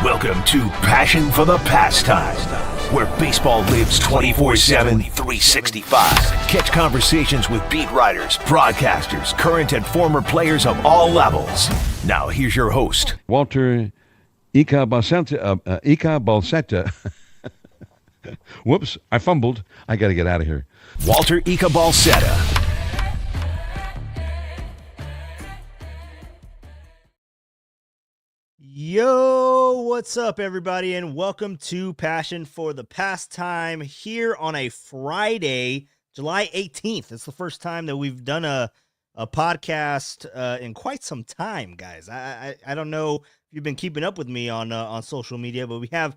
Welcome to Passion for the Pastime, where baseball lives 24/7, 365. Catch conversations with beat writers, broadcasters, current and former players of all levels. Now here's your host, Walter Ika Balsetta. Whoops, I fumbled. I got to get out of here. Walter Ika Balsetta. Yo, what's up, everybody, and welcome to Passion for the Pastime here on a Friday, July 18th. It's the first time that we've done a podcast in quite some time, guys. I don't know if you've been keeping up with me on social media, but we have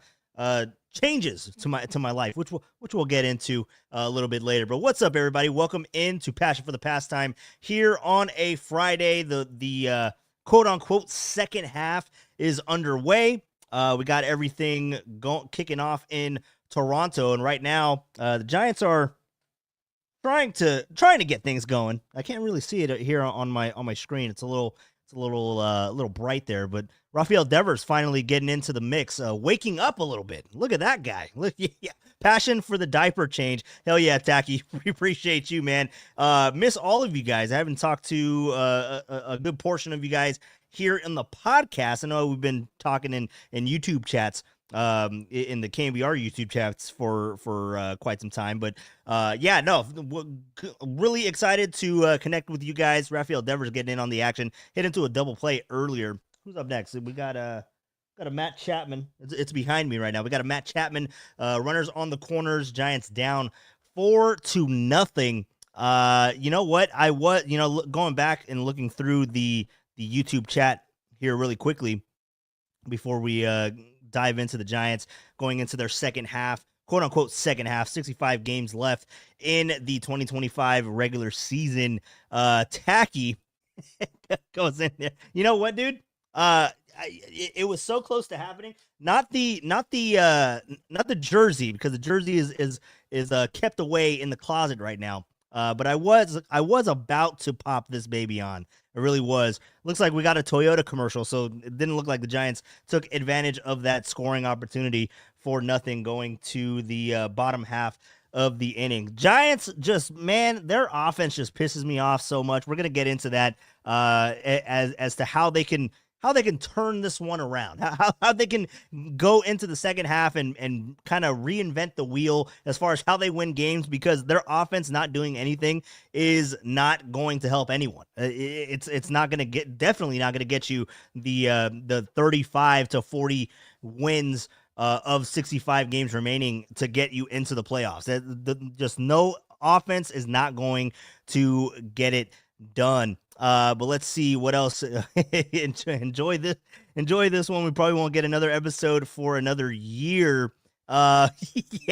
changes to my life, which we'll get into a little bit later. But what's up, everybody? Welcome into Passion for the Pastime here on a Friday. The quote-unquote second half is underway. We got everything kicking off in Toronto, and right now the Giants are trying to get things going. I can't really see it here on my screen. It's a little bright there, but Rafael Devers finally getting into the mix, waking up a little bit. Look at that guy. Look, yeah. Passion for the diaper change. Hell yeah, Tacky. We appreciate you, man. Miss all of you guys. I haven't talked to a good portion of you guys here in the podcast. I know we've been talking in YouTube chats, in the KNBR YouTube chats for quite some time, but yeah, no, really excited to connect with you guys. Rafael Devers getting in on the action, hit into a double play earlier. Who's up next? We got a Matt Chapman. It's behind me right now. We got a Matt Chapman. Runners on the corners. Giants down 4-0. You know what? I was going back and looking through the YouTube chat here really quickly before we dive into the Giants going into their second half, quote unquote second half. 65 games left in the 2025 regular season. Tacky goes in there. You know what, dude? It was so close to happening. Not the jersey, because the jersey is kept away in the closet right now. But I was about to pop this baby on. It really was. Looks like we got a Toyota commercial, so it didn't look like the Giants took advantage of that scoring opportunity for nothing going to the bottom half of the inning. Giants just, man, their offense just pisses me off so much. We're gonna get into that as to how they can turn this one around, how they can go into the second half and kind of reinvent the wheel as far as how they win games, because their offense not doing anything is not going to help anyone. It's not going to definitely not going to get you the 35 to 40 wins of 65 games remaining to get you into the playoffs. Just no offense is not going to get it done. But let's see what else. Enjoy this one. We probably won't get another episode for another year. Yeah,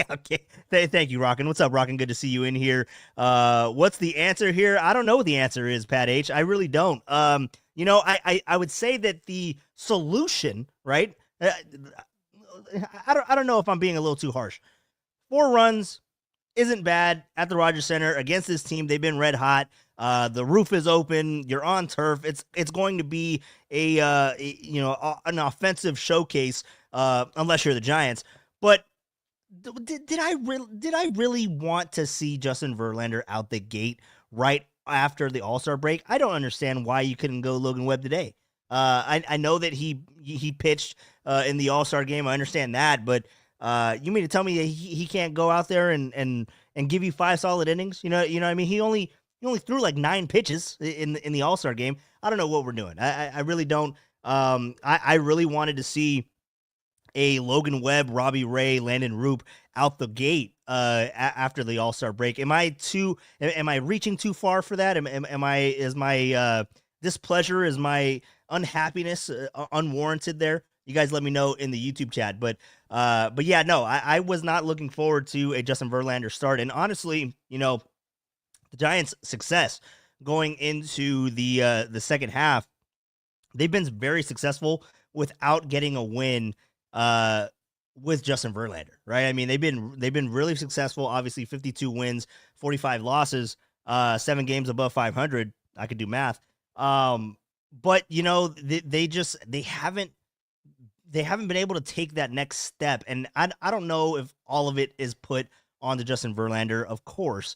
okay. Thank you, Rockin'. What's up, Rockin'? Good to see you in here. What's the answer here? I don't know what the answer is, Pat H. I really don't. I would say that the solution, right? I don't know if I'm being a little too harsh. 4 runs isn't bad at the Rogers Center against this team. They've been red hot. The roof is open. You're on turf. It's going to be an offensive showcase, unless you're the Giants. But did I really want to see Justin Verlander out the gate right after the All-Star break? I don't understand why you couldn't go Logan Webb today. I know that he pitched in the All-Star game. I understand that, but you mean to tell me that he can't go out there and give you 5 solid innings? You know what I mean? He only threw like 9 pitches in the All-Star game. I don't know what we're doing. I really don't. I really wanted to see a Logan Webb, Robbie Ray, Landon Roop out the gate after the All-Star break. Am I reaching too far for that? Is my displeasure, is my unhappiness unwarranted there? You guys let me know in the YouTube chat. But yeah, no, I was not looking forward to a Justin Verlander start. And honestly, the Giants' success going into the second half, they've been very successful without getting a win with Justin Verlander, right? I mean, they've been really successful. Obviously, 52 wins, 45 losses, 7 games above 500. I could do math. But they haven't they haven't been able to take that next step. And I don't know if all of it is put on to Justin Verlander, of course,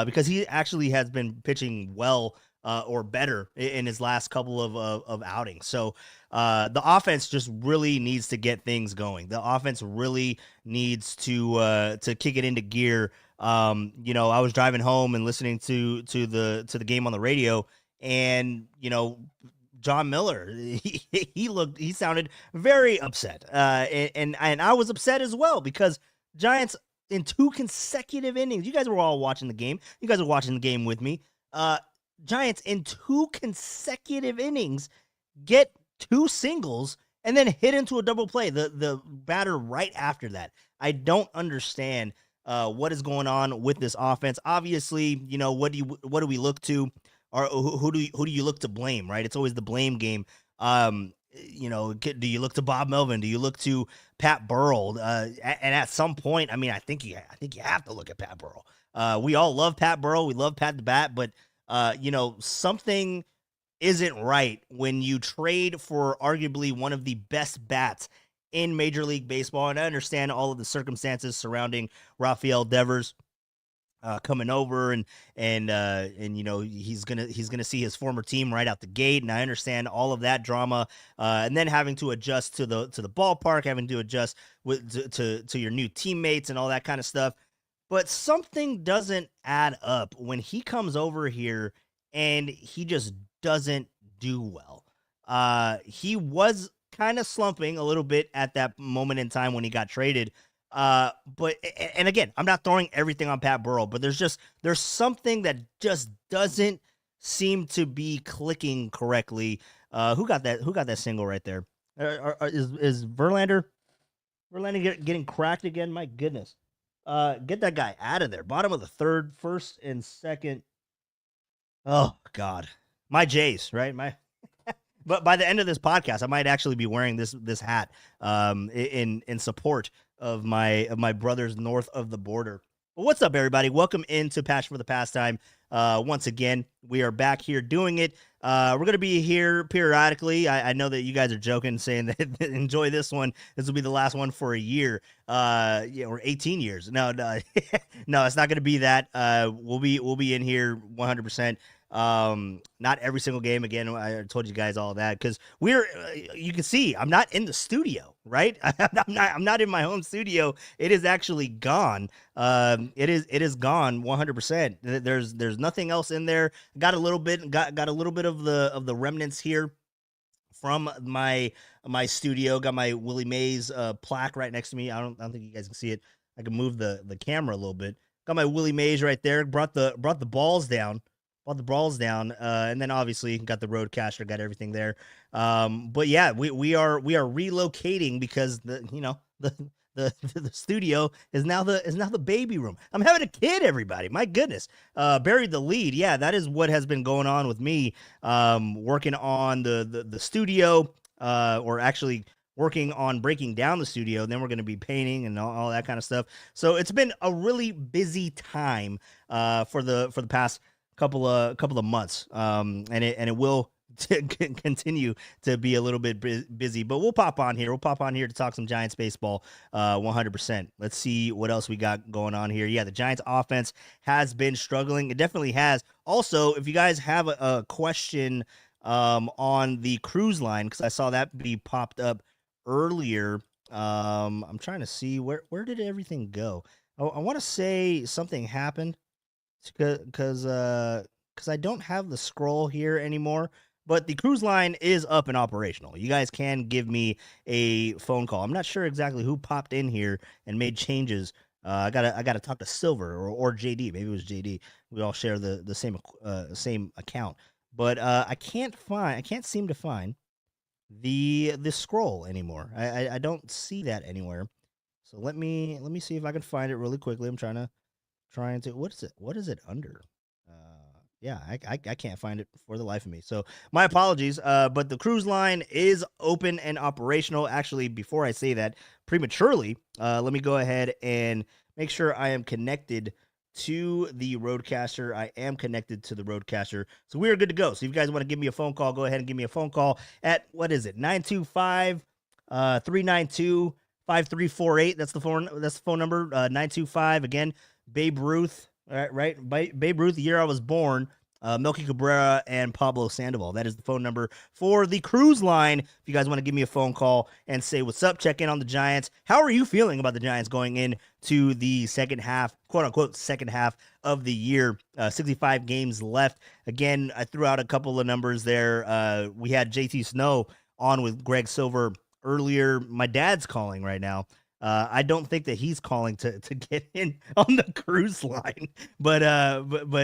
because he actually has been pitching well or better in his last couple of outings. So the offense just really needs to get things going. The offense really needs to kick it into gear. You know, I was driving home and listening to the game on the radio, and you know, John Miller, he sounded very upset, and I was upset as well because Giants in 2 consecutive innings. You guys were all watching the game. You guys were watching the game with me. Giants in 2 consecutive innings get 2 singles and then hit into a double play. The batter right after that. I don't understand what is going on with this offense. Obviously, you know, what do we look to, or who do you look to blame? Right? It's always the blame game. You know, do you look to Bob Melvin? Do you look to Pat Burrell? And at some point, I mean, I think you have to look at Pat Burrell. We all love Pat Burrell. We love Pat the Bat, but you know, something isn't right when you trade for arguably one of the best bats in Major League Baseball. And I understand all of the circumstances surrounding Rafael Devers coming over, and you know, he's gonna see his former team right out the gate, and I understand all of that drama, and then having to adjust to the ballpark, having to adjust to your new teammates and all that kind of stuff. But something doesn't add up when he comes over here and he just doesn't do well. He was kind of slumping a little bit at that moment in time when he got traded. But again, I'm not throwing everything on Pat Burrell, but there's something that just doesn't seem to be clicking correctly. Who got that single right there? Is Verlander getting cracked again? My goodness. Get that guy out of there. Bottom of the third, first and second. Oh God, my Jays, right? But by the end of this podcast, I might actually be wearing this hat, in support of my brothers north of the border. Well, what's up, everybody? Welcome into Passion for the Pastime. Once again, we are back here doing it. We're going to be here periodically. I know that you guys are joking, saying that enjoy this one. This will be the last one for a year, or 18 years. No, no, it's not going to be that. We'll be in here 100%. Not every single game. Again, I told you guys all that because you can see I'm not in the studio, right? I'm not in my home studio. It is actually gone. It is gone 100%. There's nothing else in there. Got a little bit of the remnants here from my studio. Got my Willie Mays plaque right next to me. I don't think you guys can see it. I can move the camera a little bit. Got my Willie Mays right there. Brought the balls down. And then obviously got the Roadcaster, got everything there. But yeah, we are relocating because the studio is now the baby room. I'm having a kid, everybody. My goodness. Buried the lead. Yeah, that is what has been going on with me. Working on the studio, or actually working on breaking down the studio. Then we're going to be painting and all that kind of stuff. So it's been a really busy time for the past couple of months, and it will continue to be a little bit busy, but we'll pop on here to talk some Giants baseball 100%. Let's see what else we got going on here. Yeah, the Giants offense has been struggling. It definitely has. Also, if you guys have a question on the cruise line, because I saw that be popped up earlier, I'm trying to see where did everything go. I want to say something happened because I don't have the scroll here anymore, but the cruise line is up and operational. You guys can give me a phone call. I'm not sure exactly who popped in here and made changes. I gotta talk to Silver or JD. Maybe it was JD. We all share the same account, but I can't seem to find the scroll anymore. I don't see that anywhere. So let me see if I can find it really quickly. I'm trying to what is it under? Yeah, I can't find it for the life of me. So my apologies. But the cruise line is open and operational. Actually, before I say that prematurely, let me go ahead and make sure I am connected to the Roadcaster. I am connected to the Roadcaster. So we are good to go. So if you guys want to give me a phone call, go ahead and give me a phone call at, what is it, 925 392-5348. That's the phone number. 925 again. Babe Ruth. Right. Babe Ruth, the year I was born. Melky Cabrera and Pablo Sandoval. That is the phone number for the cruise line. If you guys want to give me a phone call and say what's up, check in on the Giants. How are you feeling about the Giants going into the second half, quote unquote, second half of the year? 65 games left. Again, I threw out a couple of numbers there. We had JT Snow on with Greg Silver earlier. My dad's calling right now. I don't think that he's calling to get in on the cruise line, but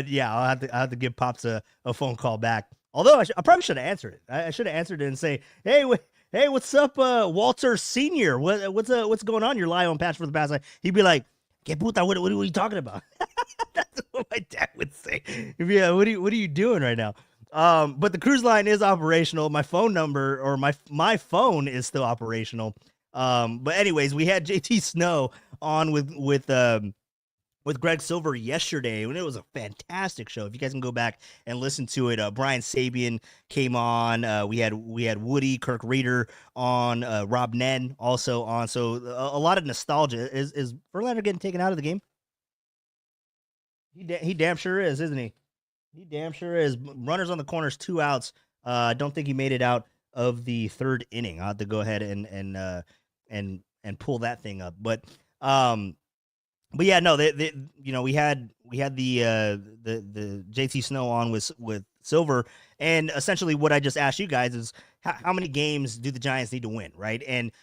yeah, I'll have to give Pops a phone call back. Although I probably should have answered it. I should have answered it and say, hey, what's up, Walter Senior? What's going on? You're live on Patch for the Pass. He'd be like, "Que puta, what are you talking about?" That's what my dad would say. He'd be like, what are you doing right now? But the cruise line is operational. My phone number or my phone is still operational. But anyways, we had JT Snow on with Greg Silver yesterday, and it was a fantastic show. If you guys can go back and listen to it, Brian Sabian came on. We had Woody, Kirk Reeder on, Rob Nen also on. So a lot of nostalgia. Is Verlander getting taken out of the game? He damn sure is, isn't he? He damn sure is. Runners on the corners, 2 outs. I don't think he made it out of the third inning. I'll have to go ahead and pull that thing up. But yeah, no, we had the JT Snow on with Silver, and essentially what I just asked you guys is how many games do the Giants need to win, right? And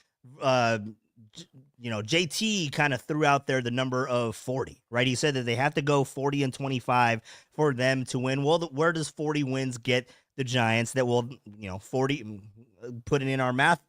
JT kind of threw out there the number of 40, right? He said that they have to go 40-25 for them to win. Well, where does 40 wins get the Giants? That will, 40, putting in our math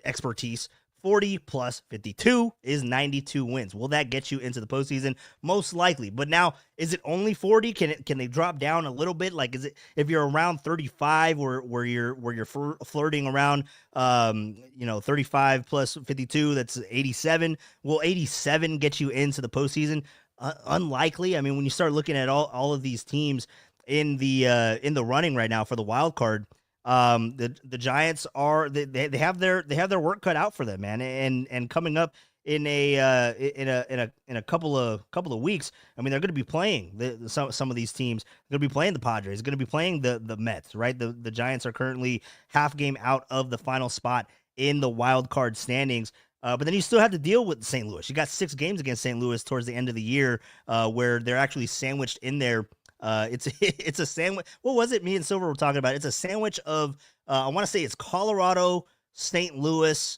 expertise, 40 plus 52 is 92 wins. Will that get you into the postseason? Most likely. But now, is it only 40? Can they drop down a little bit? Like, is it if you're around 35, where you're flirting around 35 plus 52, that's 87. Will 87 get you into the postseason? Unlikely. I mean, when you start looking at all of these teams in the running right now for the wild card, the Giants are they have their work cut out for them, man. And coming up in a couple of weeks, I mean, they're going to be playing some of these teams. They're going to be playing the Padres. Going to be playing the Mets, right? The Giants are currently half game out of the final spot in the wild card standings. But then you still have to deal with St. Louis. You got 6 games against St. Louis towards the end of the year, where they're actually sandwiched in there. It's a sandwich. What was it? Me and Silver were talking about. It's a sandwich of I want to say it's Colorado, St. Louis,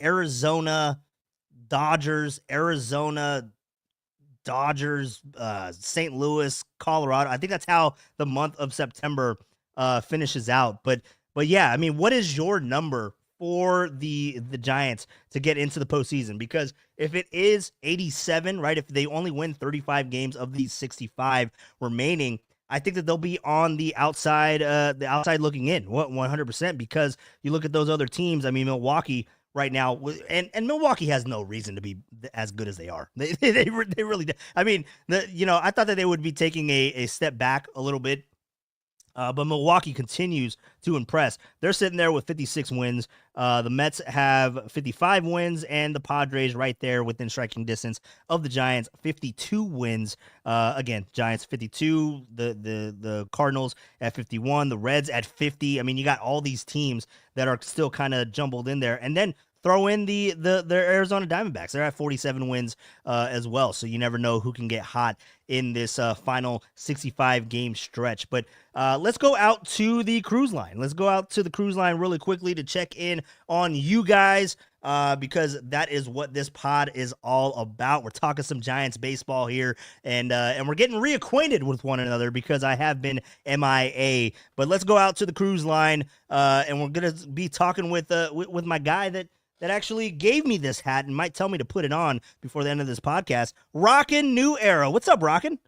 Arizona, Dodgers, St. Louis, Colorado. I think that's how the month of September finishes out. But yeah, I mean, what is your number for the Giants to get into the postseason? Because if it is 87, right, if they only win 35 games of these 65 remaining, I think that they'll be on the outside looking in 100%, because you look at those other teams. I mean, Milwaukee right now, and Milwaukee has no reason to be as good as they are. They really do. I mean, I thought that they would be taking a step back a little bit. But Milwaukee continues to impress. They're sitting there with 56 wins. The Mets have 55 wins, and the Padres right there within striking distance of the Giants, 52 wins. Again, Giants 52, the Cardinals at 51, the Reds at 50. I mean, you got all these teams that are still kind of jumbled in there. And then throw in the Arizona Diamondbacks. They're at 47 wins as well. So you never know who can get hot in this final 65-game stretch. But let's go out to the cruise line. Let's go out to the cruise line really quickly to check in on you guys, because that is what this pod is all about. We're talking some Giants baseball here, and we're getting reacquainted with one another because I have been MIA. But let's go out to the cruise line, and we're gonna be talking with my guy that actually gave me this hat and might tell me to put it on before the end of this podcast. Rockin' New Era. What's up, Rockin'?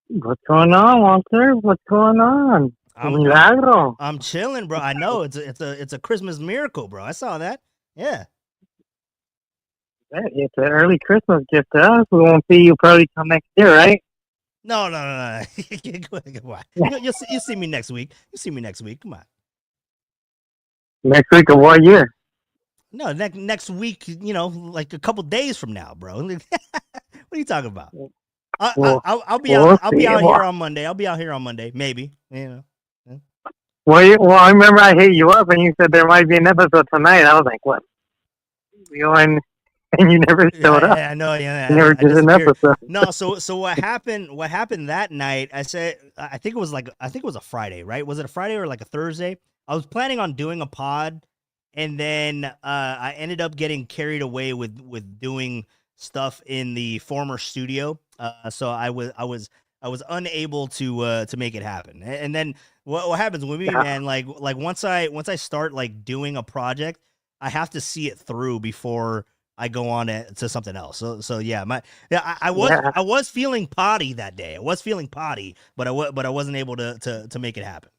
What's going on, Walter? What's going on? Milagro. I'm chilling, bro. I know it's a Christmas miracle, bro. I saw that. Yeah. It's an early Christmas gift to us. We won't see you probably till next year, right? No. Come on. You'll see me next week. You see me next week. Come on. Next week of what year? No, next week, like a couple days from now, bro. What are you talking about? Well, I'll be we'll out. I'll be see. out Well, here on Monday. I'll be out here on Monday, maybe. well, I remember I hit you up and you said there might be an episode tonight. I was like, what? And you never showed up. I know. Yeah, You never did an disappeared. episode. No, so what happened? What happened that night? I said, I think it was a Friday, right? Was it a Friday or like a Thursday? I was planning on doing a pod, and then I ended up getting carried away with doing stuff in the former studio. So I was unable to make it happen. And then what happens with me, man? Like once I start like doing a project, I have to see it through before I go on to something else. So yeah, I was feeling potty that day. I was feeling potty, but I wasn't able to make it happen.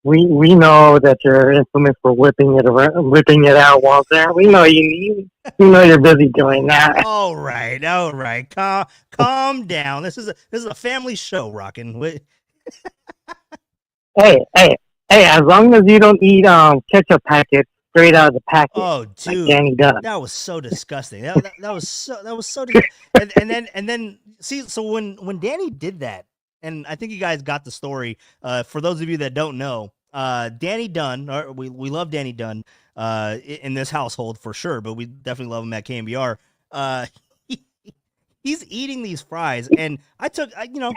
We know that you're infamous for whipping it out, Walter. We know you know you're busy doing that. All right. Calm down. This is a family show, rockin'. Hey, as long as you don't eat ketchup packets straight out of the packet. Oh, dude, like Danny does. that was so disgusting. That was so and then see, so when Danny did that, and I think you guys got the story. For those of you that don't know, Danny Dunn, we love Danny Dunn in this household for sure, but we definitely love him at KNBR. He's eating these fries, and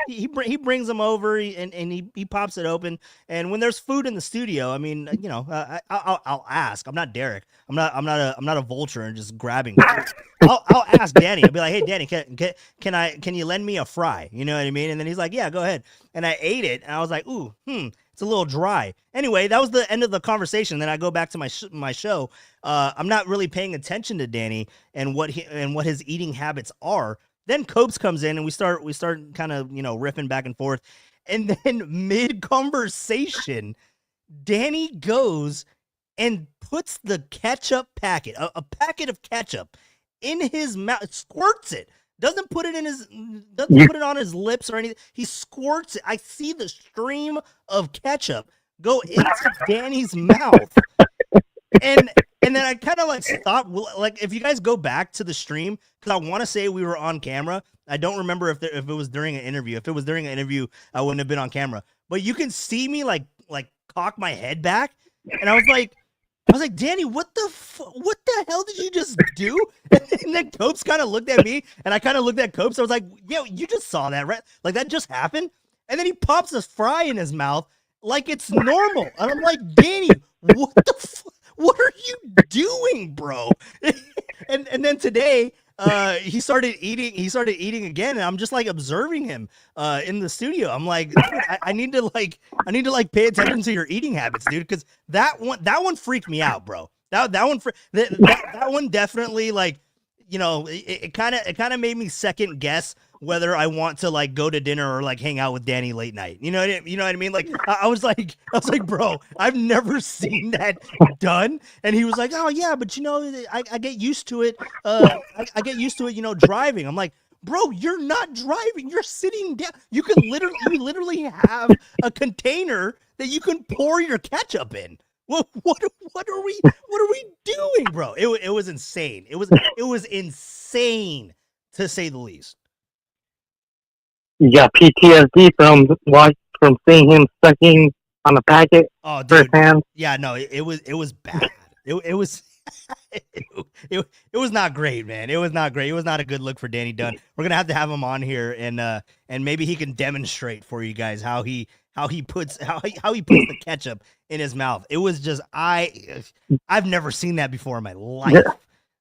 he brings them over and he pops it open. And when there's food in the studio, I mean, I'll ask. I'm not Derek. I'm not a vulture and just grabbing. I'll ask Danny. I'll be like, hey, Danny, can you lend me a fry? You know what I mean? And then he's like, yeah, go ahead. And I ate it, and I was like, ooh, it's a little dry. Anyway, that was the end of the conversation. Then I go back to my show. I'm not really paying attention to Danny and what his eating habits are. Then Copes comes in and we start kind of, riffing back and forth. And then mid conversation, Danny goes and puts the ketchup packet, a packet of ketchup in his mouth, squirts it. Doesn't put it on his lips or anything. He squirts it. I see the stream of ketchup go into Danny's mouth. And then I kind of like stopped. Like, if you guys go back to the stream, because I want to say we were on camera. I don't remember if it was during an interview. If it was during an interview, I wouldn't have been on camera. But you can see me like cock my head back, and I was like, Danny, what the hell did you just do? And then Copes kind of looked at me, and I kind of looked at Copes. I was like, yo, you just saw that, right? Like, that just happened. And then he pops a fry in his mouth like it's normal, and I'm like, Danny, what the what are you doing, bro? and then today, he started eating again, and I'm just like observing him in the studio. I'm like, I need to pay attention to your eating habits, dude, because that one freaked me out, bro. That one definitely, like, it kind of made me second guess whether I want to like go to dinner or like hang out with Danny late night. You know what I mean? Like, I was like, bro, I've never seen that done. And he was like, oh yeah, but I get used to it. I get used to it, driving. I'm like, bro, you're not driving. You're sitting down. You literally have a container that you can pour your ketchup in. What are we doing, bro? It was insane. It was insane, to say the least. You got PTSD from seeing him sucking on the packet firsthand. Yeah, no, it was bad. It was it was not great, man. It was not great. It was not a good look for Danny Dunn. We're gonna have to have him on here, and maybe he can demonstrate for you guys how he puts the ketchup in his mouth. It was just I've never seen that before in my life.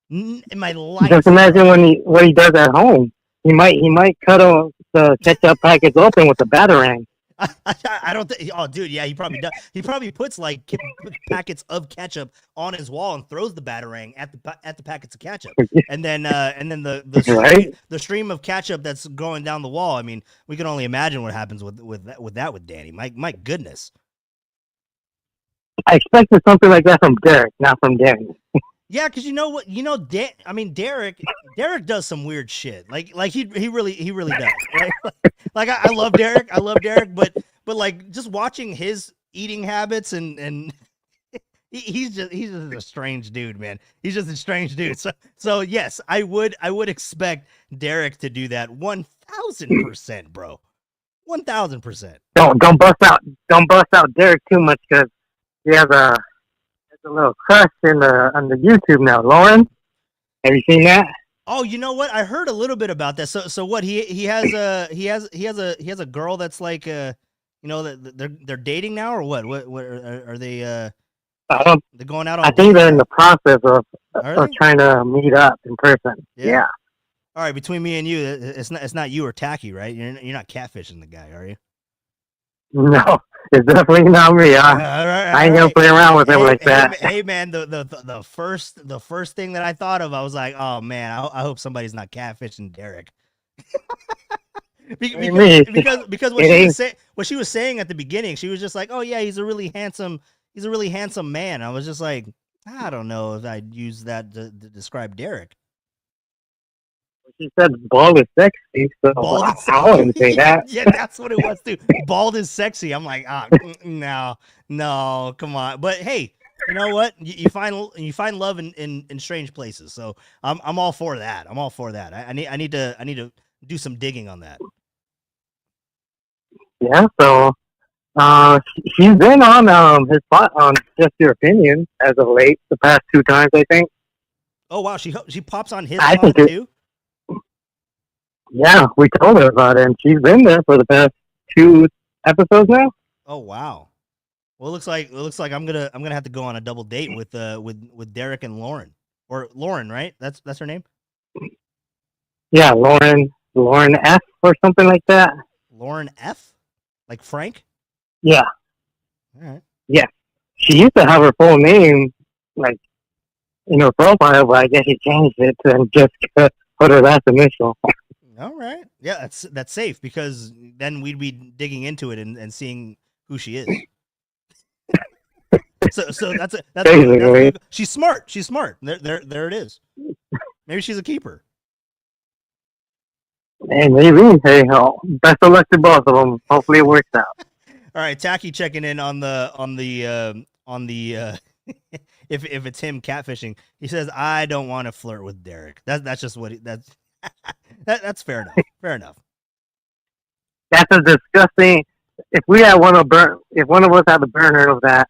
In my life. Just imagine what he does at home. He might cut the ketchup packets open with a batarang. I don't think. Oh, dude, yeah, he probably does. He probably puts like packets of ketchup on his wall and throws the batarang at the packets of ketchup, and then the stream of ketchup that's going down the wall. I mean, we can only imagine what happens with Danny. My goodness. I expected something like that from Derek, not from Danny. Yeah, because Derek does some weird shit. Like he really does. Right? Like I love Derek, but like just watching his eating habits and he's just a strange dude, man. He's just a strange dude. So yes, I would expect Derek to do that 1,000%, bro. 1,000%. Don't bust out Derek too much because he has a little crush on the YouTube now. Lauren, have you seen that? Oh, you know what? I heard a little bit about that. So what he has a girl that's like that they're dating now or what? What are they? They're going out on. I think they're in the process of trying to meet up in person. Yeah. All right, between me and you, it's not you or Tacky, right? You're not catfishing the guy, are you? No, it's definitely not me. I ain't gonna play around with him like that. Hey, man, the first thing that I thought of, I was like, oh man, I hope somebody's not catfishing Derek. because what she was saying at the beginning, she was just like, oh yeah, he's a really handsome man. I was just like, I don't know if I'd use that to describe Derek. She said bald is sexy, so I wouldn't say that. Yeah, that's what it was too. Bald is sexy. I'm like, no, come on. But hey, you know what? You find love in strange places. So I'm all for that. I'm all for that. I need to do some digging on that. Yeah. So she's been on his spot on Just Your Opinion as of late, the past 2 times, I think. Oh wow, she pops on his spot too. Yeah, we told her about it, and she's been there for the past 2 episodes now. Oh wow! Well, it looks like I'm gonna have to go on a double date with Derek and Lauren, or Lauren, right? That's her name. Yeah, Lauren F or something like that. Lauren F, like Frank. Yeah. All right. Yeah, she used to have her full name like in her profile, but I guess she changed it and just put her last initial. All right. Yeah, that's safe because then we'd be digging into it and seeing who she is. so that's she's smart. She's smart. There it is. Maybe she's a keeper. Hey, maybe. Hey, best of luck to both of them. Hopefully it works out. All right, Tacky checking in on the if it's him catfishing. He says, "I don't want to flirt with Derek." That's just what that's fair enough. Fair enough. That's a disgusting. If one of us had the burner of that,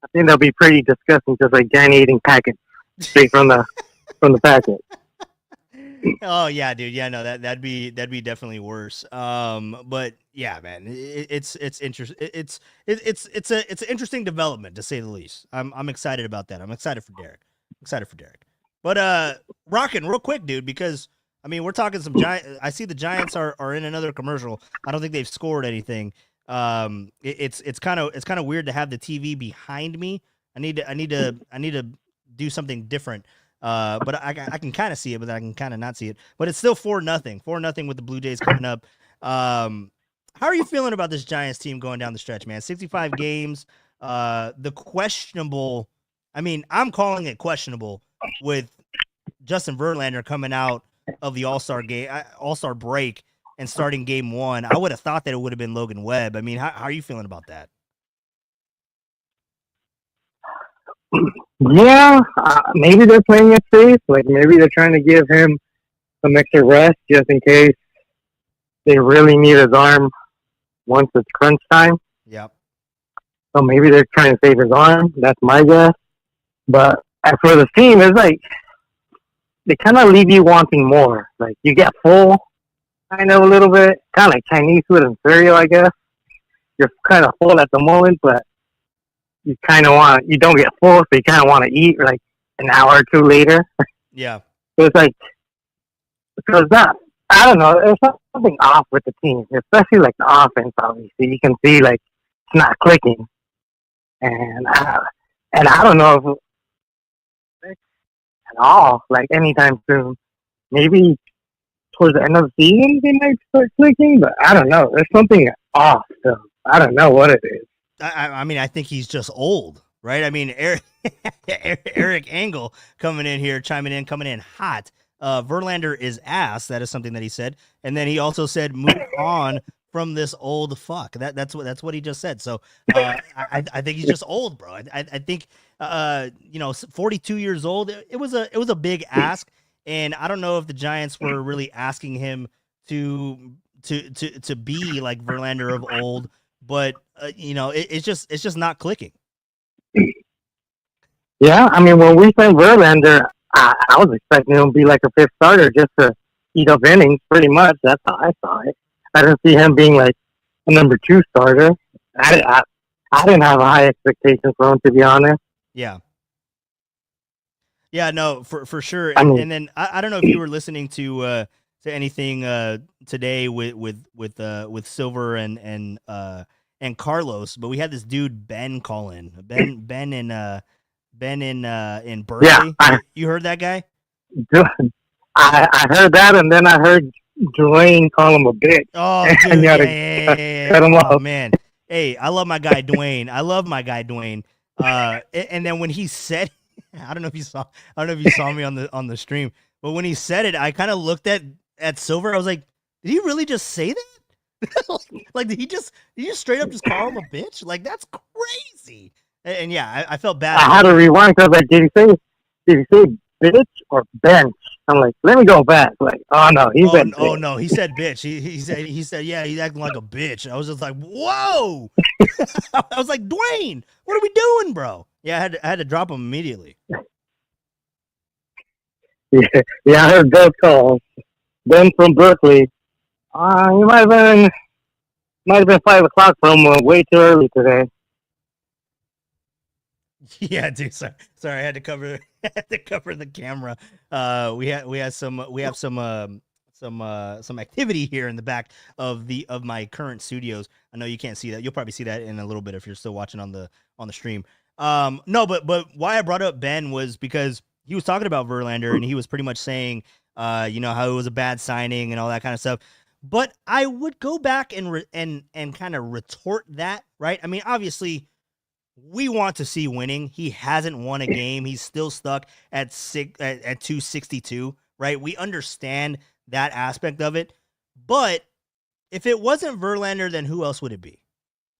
I think that'll be pretty disgusting. Just like Danny eating packets straight from the packet. Oh yeah, dude. Yeah, no, that'd be definitely worse. But yeah, man, it's interesting. It's an interesting development to say the least. I'm excited about that. I'm excited for Derek. But rocking real quick, dude, because I mean we're talking some Giants. I see the Giants are in another commercial. I don't think they've scored anything. It's kind of weird to have the TV behind me. I need to do something different. But I can kind of see it, but I can kind of not see it. But it's still 4-0. 4-0 with the Blue Jays coming up. How are you feeling about this Giants team going down the stretch, man? 65 games. The questionable. I mean, I'm calling it questionable with Justin Verlander coming out of the All-Star break and starting game 1. I would have thought that it would have been Logan Webb. I mean, how are you feeling about that? Yeah, maybe they're playing it safe. Like maybe they're trying to give him some extra rest just in case they really need his arm once it's crunch time. Yep. So maybe they're trying to save his arm. That's my guess. But as for the team, it's like they kind of leave you wanting more. Like you get full, kind of a little bit, kind of like Chinese food and cereal, I guess. You're kind of full at the moment, but you don't get full, so you kind of want to eat like an hour or two later. Yeah. So it's like, because that, I don't know, there's something off with the team, especially like the offense, obviously. You can see like it's not clicking. And I don't know if at all, like anytime soon. Maybe towards the end of the season they might start clicking, but I don't know. There's something off, so I don't know what it is. I mean, I think he's just old, right? I mean, Eric Engel coming in hot. Verlander is ass. That is something that he said. And then he also said, move on from this old fuck. That's what he just said. So I think he's just old, bro. I think 42 years old. It was a big ask, and I don't know if the Giants were really asking him to be like Verlander of old, but it's just not clicking. Yeah, I mean, when we signed Verlander, I was expecting him to be like a fifth starter just to eat up innings, pretty much. That's how I saw it. I didn't see him being like a number 2 starter. I didn't have high expectations for him, to be honest. Yeah. Yeah, no, for sure. I mean, and then I don't know if you were listening to anything today with Silver and Carlos, but we had this dude Ben call in. Ben in Berkeley. Yeah, You heard that guy? I heard that, and then I heard Dwayne call him a bitch. Oh, dude, cut him off. Man, hey, I love my guy Dwayne. And then when he said, I don't know if you saw me on the stream, but when he said it, I kind of looked at Silver. I was like, did he really just say that? like, did he just straight up just call him a bitch? Like, that's crazy. And yeah, I felt bad. I had to rewind because like, did he say bitch or bench? I'm like, let me go back. Like, oh no, he said. Oh no, he said bitch. He said yeah, he's acting like a bitch. I was just like, whoa. I was like, Dwayne, what are we doing, bro? Yeah, I had to drop him immediately. Yeah, I heard those calls. Ben from Berkeley. You might have been 5 o'clock from way too early today. Yeah, dude. Sorry, I had to cover the camera. We have some activity here in the back of my current studios. I know you can't see that. You'll probably see that in a little bit if you're still watching on the stream. No, but why I brought up Ben was because he was talking about Verlander and he was pretty much saying, how it was a bad signing and all that kind of stuff. But I would go back and kind of retort that, right? I mean, obviously, we want to see winning. He hasn't won a game. He's still stuck at 262, right? We understand that aspect of it. But if it wasn't Verlander, then who else would it be?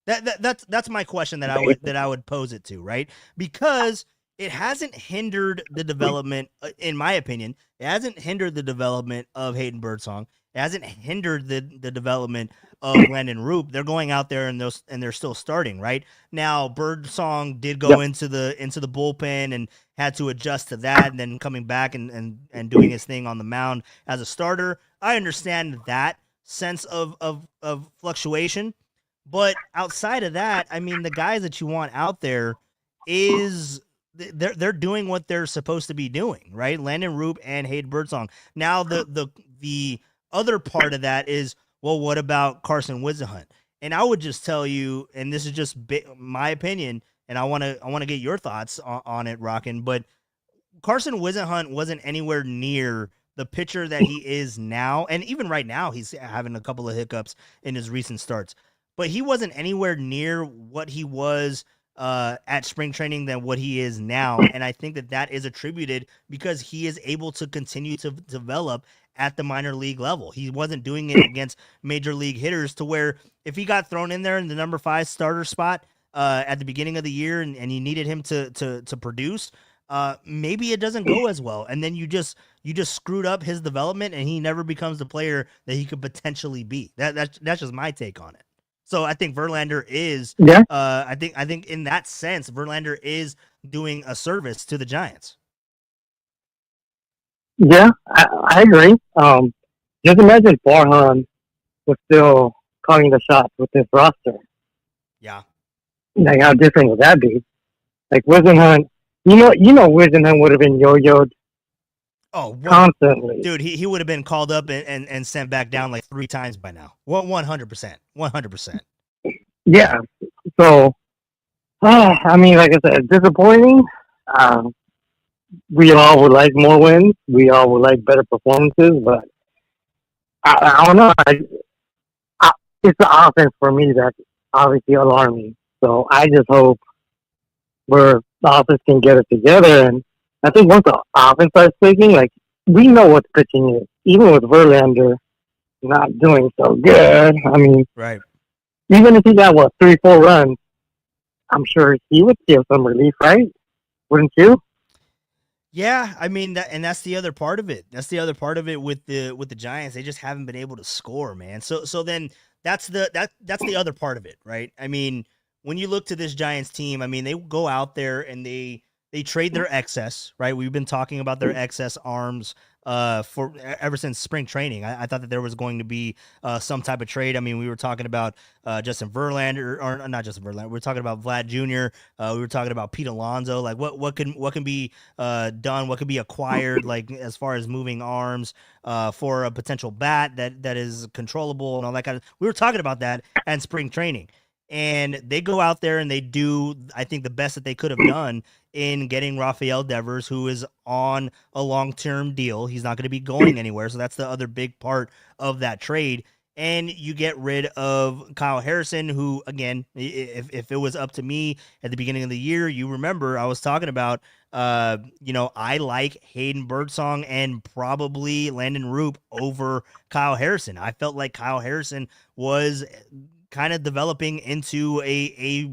That's my question that I would pose it to, right? Because it hasn't hindered the development, in my opinion. It hasn't hindered the development of Hayden Birdsong. It hasn't hindered the development of Landon Roop. They're going out there and they're still starting, right? Now, Birdsong did go into the bullpen and had to adjust to that, and then coming back and doing his thing on the mound as a starter. I understand that sense of fluctuation, but outside of that, I mean, the guys that you want out there they're doing what they're supposed to be doing, right? Landon Roop and Hayden Birdsong. Now the other part of that is, well, what about Carson Whisenhunt? And I would just tell you, and this is just my opinion, and I want to get your thoughts on it, Rockin', but Carson Whisenhunt wasn't anywhere near the pitcher that he is now, and even right now he's having a couple of hiccups in his recent starts, but he wasn't anywhere near what he was at spring training than what he is now, and I think that is attributed because he is able to continue to develop at the minor league level. He wasn't doing it against major league hitters to where if he got thrown in there in the number 5 starter spot at the beginning of the year and you needed him to produce, maybe it doesn't go as well. And then you just screwed up his development and he never becomes the player that he could potentially be. That's just my take on it. So I think Verlander is, I think in that sense, Verlander is doing a service to the Giants. Yeah, I agree. Just imagine Farhan was still calling the shots with this roster. Yeah. Like, how different would that be? Like, Whisenhunt, Whisenhunt would have been yo-yoed constantly. Dude, he would have been called up and sent back down like 3 times by now. 100%. 100%. Yeah. So, I mean, like I said, disappointing. We all would like more wins. We all would like better performances, but I don't know. It's the offense for me that's obviously alarming. So I just hope the offense can get it together. And I think once the offense starts clicking, like, we know what pitching is. Even with Verlander, not doing so good. I mean, Right. even if he got, 3-4 runs, I'm sure he would feel some relief, right? Wouldn't you? Yeah, I mean that's the other part of it. That's the other part of it with the Giants. They just haven't been able to score, man. So then that's that's the other part of it, right? I mean, when you look to this Giants team, I mean, they go out there and they trade their excess, right? We've been talking about their excess arms for ever since spring training. I thought that there was going to be some type of trade. I mean, we were talking about Justin Verlander, or not Justin Verlander. We were talking about Vlad Jr. We were talking about Pete Alonso. Like what can be done? What can be acquired? Like as far as moving arms for a potential bat that is controllable and all that kind of. We were talking about that at spring training. And they go out there and they do, I think, the best that they could have done in getting Rafael Devers, who is on a long-term deal. He's not going to be going anywhere, so that's the other big part of that trade. And you get rid of Kyle Harrison, who, again, if it was up to me at the beginning of the year, you remember I was talking about, I like Hayden Birdsong and probably Landon Roop over Kyle Harrison. I felt like Kyle Harrison was kind of developing into a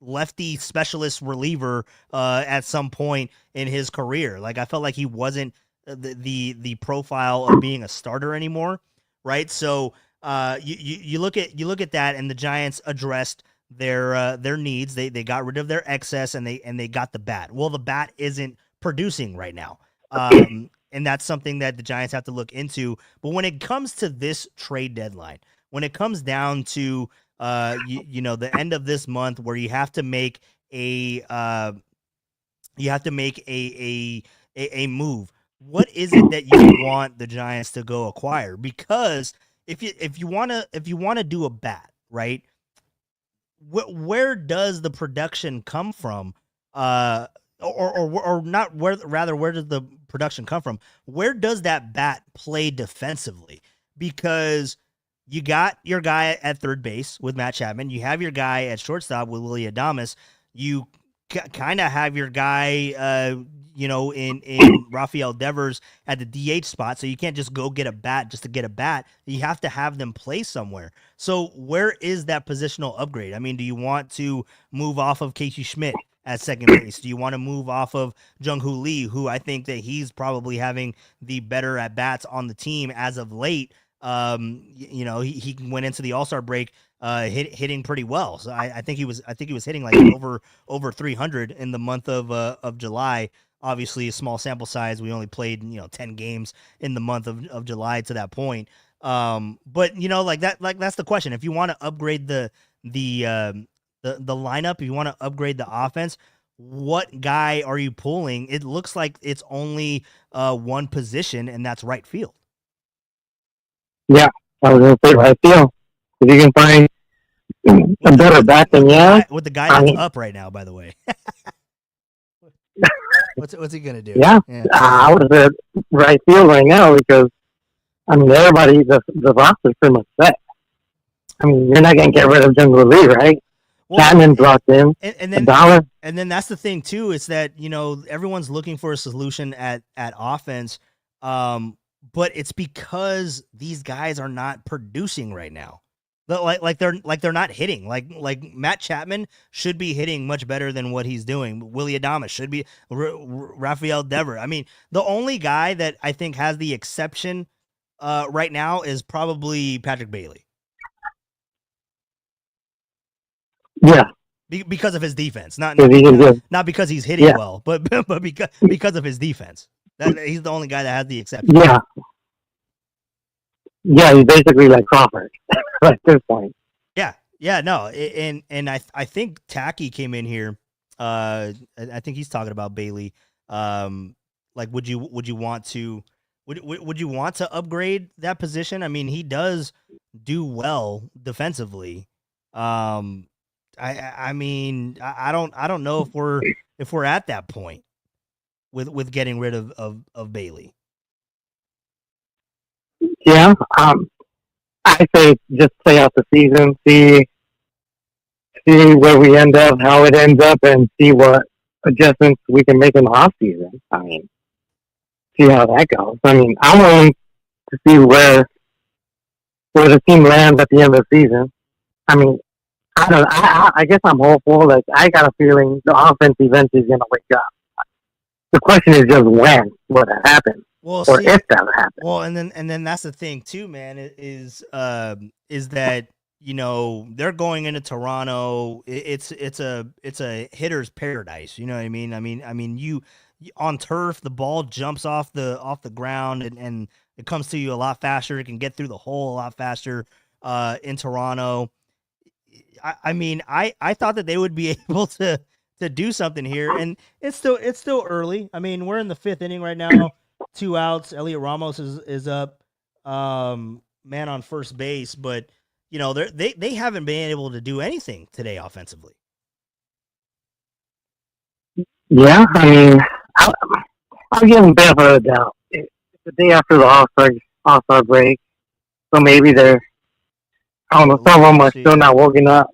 lefty specialist reliever at some point in his career. Like I felt like he wasn't the profile of being a starter anymore, right? So you look at that, and the Giants addressed their needs. They got rid of their excess and they got the bat. Well, the bat isn't producing right now. And that's something that the Giants have to look into. But when it comes to this trade deadline, when it comes down to the end of this month, where you have to make a move, what is it that you want the Giants to go acquire? Because if you want to do a bat, right? Where does the production come from? Or not where? Rather, where does the production come from? Where does that bat play defensively? Because you got your guy at third base with Matt Chapman. You have your guy at shortstop with Willy Adames. You kind of have your guy, in Rafael Devers at the DH spot. So you can't just go get a bat just to get a bat. You have to have them play somewhere. So where is that positional upgrade? I mean, do you want to move off of Casey Schmidt at second base? Do you want to move off of Jung-Hoo Lee, who I think that he's probably having the better at bats on the team as of late? He went into the All-Star break hitting pretty well. So I think he was hitting like over 300 in the month of July. Obviously a small sample size. We only played 10 games in the month of July to that point. But that's the question. If you want to upgrade the lineup, if you want to upgrade the offense, what guy are you pulling? It looks like it's only one position, and that's right field. Yeah, I was going to say right field. If you can find a better bat than with the guy that's up right now, by the way. What's he going to do? Yeah, I would have said right field right now because, everybody, the roster's pretty much set. You're not going to get rid of Jung-Hoo Lee, right? Well, Chapman dropped in and then $1. And then that's the thing, too, is that, everyone's looking for a solution at offense. But it's because these guys are not producing right now. Like they're not hitting. Like Matt Chapman should be hitting much better than what he's doing. Willy Adames should be. Rafael Devers. The only guy that I think has the exception right now is probably Patrick Bailey. Yeah. Because of his defense, not because he's hitting well, but because of his defense. He's the only guy that has the exception. Yeah. Yeah, he's basically like Crawford at this point. Yeah, no, and I think Tacky came in here. I think he's talking about Bailey. Would you want to upgrade that position? He does do well defensively. I don't know if we're at that point with getting rid of Bailey. Yeah, I say just play out the season, see where we end up, how it ends up, and see what adjustments we can make in the off season. See how that goes. I'm willing to see where where the team lands at the end of the season. I mean, I don't. I guess I'm hopeful. Like I got a feeling the offense eventually is gonna wake up. The question is just when will that happen, Well, or see, if that will happen. well, and then that's the thing too, man. Is that they're going into Toronto. It's a hitter's paradise. You know what I mean? I mean you on turf, the ball jumps off the ground and it comes to you a lot faster. It can get through the hole a lot faster. In Toronto, I mean, I thought that they would be able to do something here, and it's still early. I mean, we're in the 5th inning right now, 2 outs. Elliot Ramos is up, man on first base, but they haven't been able to do anything today offensively. Yeah, I mean, I'll give them benefit of the doubt. It's the day after the All-Star break, so maybe they're. I don't know. Some of them are still not woken up.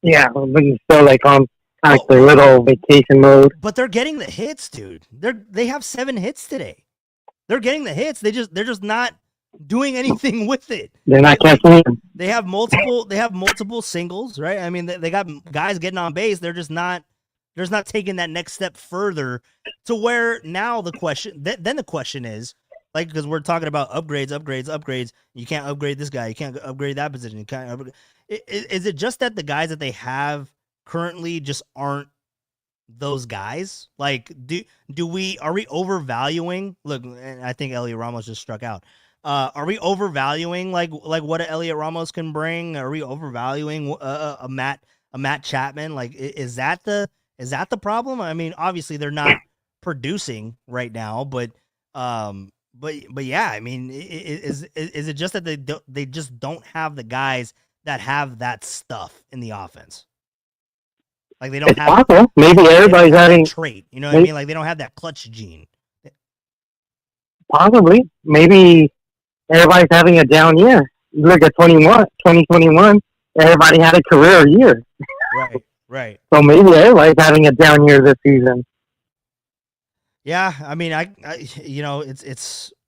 Yeah, but still like on kind of their little vacation mode. But they're getting the hits, dude. They have 7 hits today. They're getting the hits. They're just not doing anything with it. They're not catching them. They have multiple singles, right? I mean, they got guys getting on base. They're just not taking that next step further to where now the question is, like, because we're talking about upgrades. You can't upgrade this guy. You can't upgrade that position. You can't upgrade. Is it just that the guys that they have currently just aren't those guys? Like, are we overvaluing? Look, and I think Elliot Ramos just struck out. Are we overvaluing like what Elliot Ramos can bring? Are we overvaluing a Matt Chapman? Like, is that the problem? I mean, obviously they're not producing right now, but yeah, I mean, is it just that they just don't have the guys that have that stuff in the offense? Like they don't it's have. Possible. Maybe everybody's having trait. You know what I mean? Like they don't have that clutch gene. Possibly. Maybe everybody's having a down year. You look at 2021. Everybody had a career year. Right. So maybe everybody's having a down year this season. Yeah, I mean,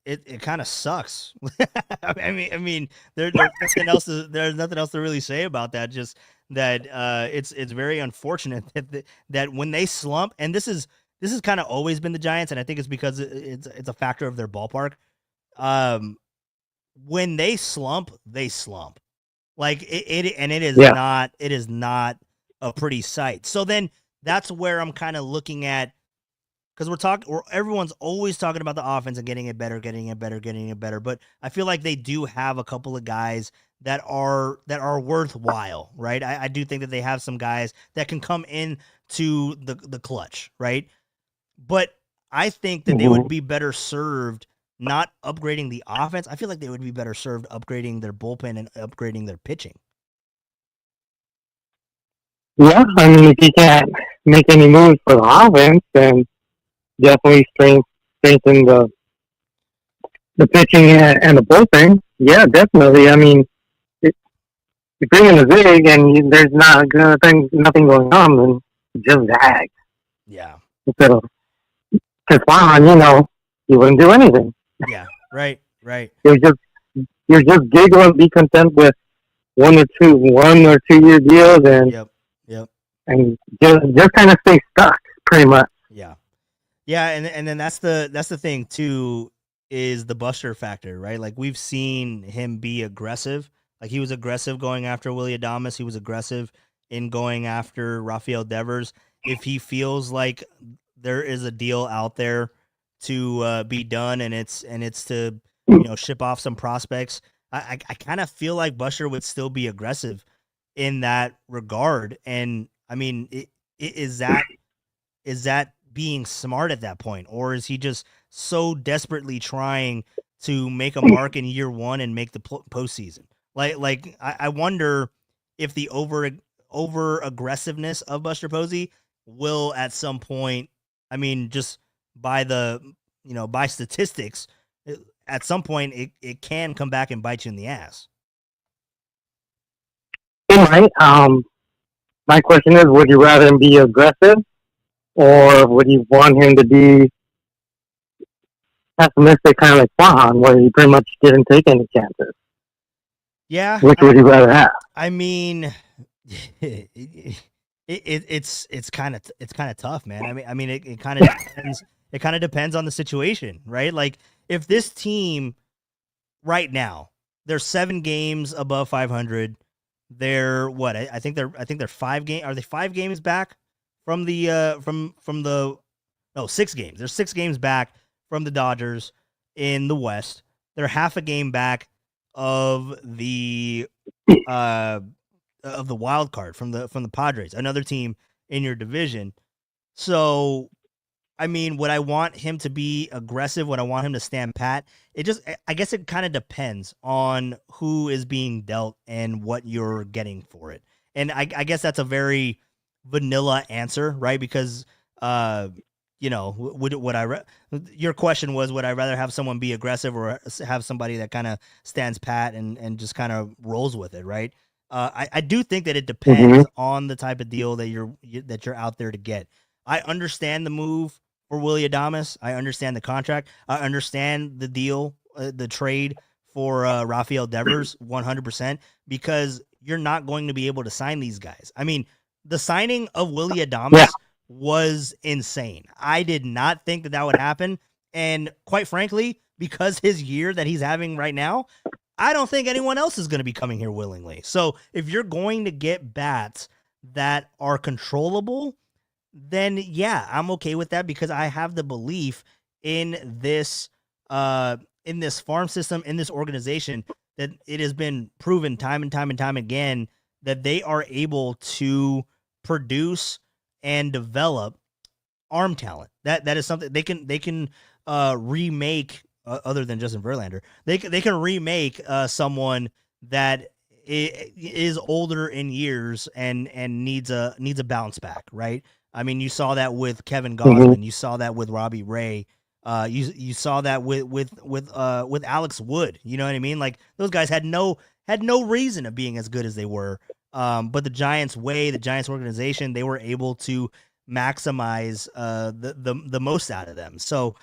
it kind of sucks. I mean, there's nothing else. There's nothing else to really say about that. Just that it's very unfortunate that when they slump, and this is kind of always been the Giants, and I think it's because it's a factor of their ballpark. When they slump, they slump. Like it is not a pretty sight. So then that's where I'm kind of looking at. Because everyone's always talking about the offense and getting it better. But I feel like they do have a couple of guys that are worthwhile, right? I do think that they have some guys that can come in to the clutch, right? But I think that they would be better served not upgrading the offense. I feel like they would be better served upgrading their bullpen and upgrading their pitching. Yeah, I mean, if you can't make any moves for the offense, then definitely strengthen the pitching and the bullpen. Yeah, definitely. I mean, if you bring in a Zig and there's nothing going on, then just zag. Yeah. Instead of Casswan, you wouldn't do anything. Yeah. Right. You're just giggling, be content with 1 or 2 year deals, and Yep. and just kind of stay stuck, pretty much. Yeah, and then that's the thing too, is the Buster factor, right? Like we've seen him be aggressive. Like he was aggressive going after Willy Adames. He was aggressive in going after Rafael Devers. If he feels like there is a deal out there to be done, and it's to ship off some prospects, I kind of feel like Buster would still be aggressive in that regard. And I mean, is that being smart at that point, or is he just so desperately trying to make a mark in year one and make the postseason? Like I wonder if the over aggressiveness of Buster Posey will at some point, I mean, just by by statistics, at some point it can come back and bite you in the ass. Right. My question is, would you rather him be aggressive, or would you want him to be pessimistic, kind of like Juan, where he pretty much didn't take any chances? Yeah. Which would you rather have? I mean, it's kind of tough, man. I mean, it kind of depends. It kind of depends on the situation, right? Like if this team right now they're 7 games above 500, they're what? I think they're 5 game. Are they 5 games back from the from the? No, 6 games. They're 6 games back from the Dodgers in the West. They're half a game back of the wild card from the Padres, another team in your division. So, I mean, would I want him to be aggressive? Would I want him to stand pat? I guess it kind of depends on who is being dealt and what you're getting for it. And I guess that's a very vanilla answer, right? Because, your question was, would I rather have someone be aggressive or have somebody that kind of stands pat and just kind of rolls with it, right? I do think that it depends on the type of deal that you're out there to get. I understand the move for Willy Adames. I understand the contract. I understand the deal, the trade for Rafael Devers 100%, because you're not going to be able to sign these guys. I mean, the signing of Willy Adames was insane. I did not think that would happen. And quite frankly, because his year that he's having right now, I don't think anyone else is going to be coming here willingly. So if you're going to get bats that are controllable, then yeah, I'm okay with that, because I have the belief in this farm system, in this organization, that it has been proven time and time again that they are able to produce and develop arm talent. That is something they can remake, other than Justin Verlander. They can remake someone that is older in years and needs a bounce back, right? I mean, you saw that with Kevin Gausman. You saw that with Robbie Ray. You saw that with Alex Wood. You know what I mean? Like, those guys had no reason of being as good as they were. But the Giants organization, they were able to maximize the most out of them. So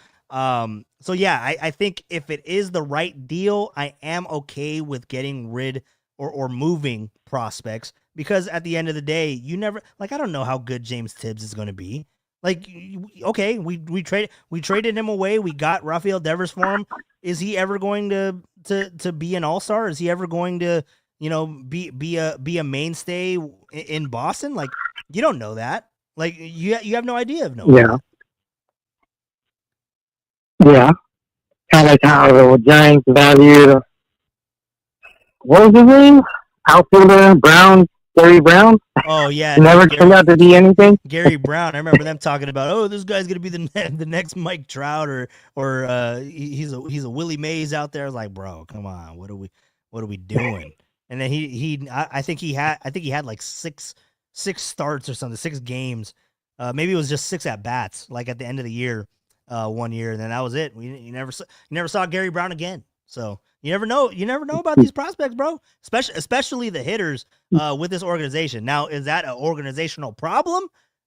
yeah, I think if it is the right deal, I am okay with getting rid or moving prospects, because at the end of the day, you never, like, I don't know how good James Tibbs is going to be. Like, okay, we traded him away. We got Rafael Devers for him. Is he ever going to be an all-star? Is he ever going to, be a mainstay in Boston? Like, you don't know that. Like, you have no idea of knowing that. Yeah. Kind of like how the Giants valued, what was his name? Outfielder Gary Brown. Oh yeah, never turned out to be anything. Gary Brown. I remember them talking about, oh, this guy's gonna be the next Mike Trout, or he's a Willie Mays out there. I was like, bro, come on, what are we doing? And then I think he had like six starts or something, 6 games. Maybe it was just 6 at bats, like at the end of the year, one year, and then that was it. You never saw Gary Brown again. So you never know about these prospects, bro. Especially the hitters with this organization. Now, is that an organizational problem?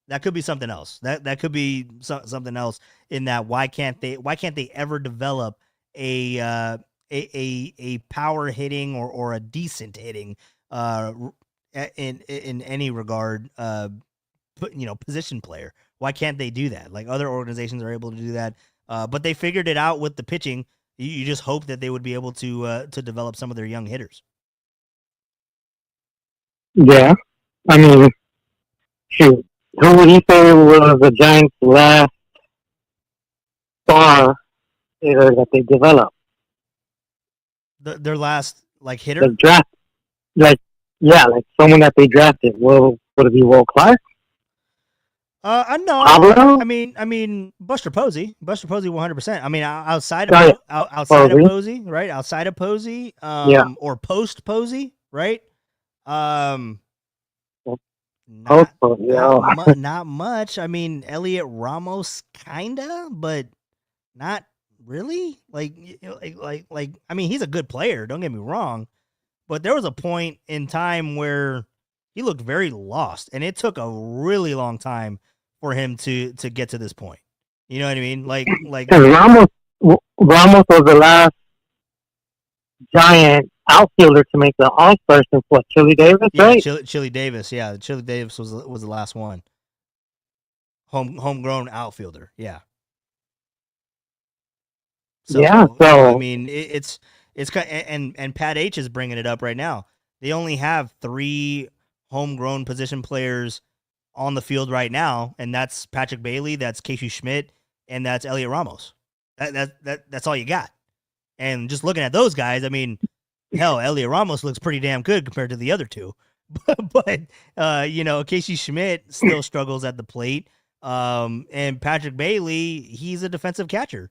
That could be something else. That could be something else. In that, why can't they ever develop a power hitting or a decent hitting in any regard, position player? Why can't they do that? Like, other organizations are able to do that, but they figured it out with the pitching. You just hope that they would be able to develop some of their young hitters. Yeah, I mean, shoot, who would you say was the Giants' last star hitter that they developed? Their last, like, hitter? The draft, like someone that they drafted. Would it be Will Clark? No. Pablo? I mean, Buster Posey, 100%. I mean, outside of Posey, right? Outside of Posey, or post Posey, right? Not much. I mean, Elliot Ramos, kinda, but not really. Like, I mean, he's a good player. Don't get me wrong, but there was a point in time where he looked very lost, and it took a really long time for him to get to this point. You know what I mean? Like Ramos was the last Giant outfielder to make the All-Star since what, Chili Davis, Yeah, right? Chili Davis. Yeah, Chili Davis was the last one. Homegrown outfielder. Yeah. Yeah, I so mean, it's kind and Pat H is bringing it up right now. They only have 3 homegrown position players on the field right now, and that's Patrick Bailey, that's Casey Schmidt, and that's Elliot Ramos. That's all you got. And just looking at those guys, I mean, hell, Elliot Ramos looks pretty damn good compared to the other 2. but Casey Schmidt still struggles at the plate. And Patrick Bailey, he's a defensive catcher.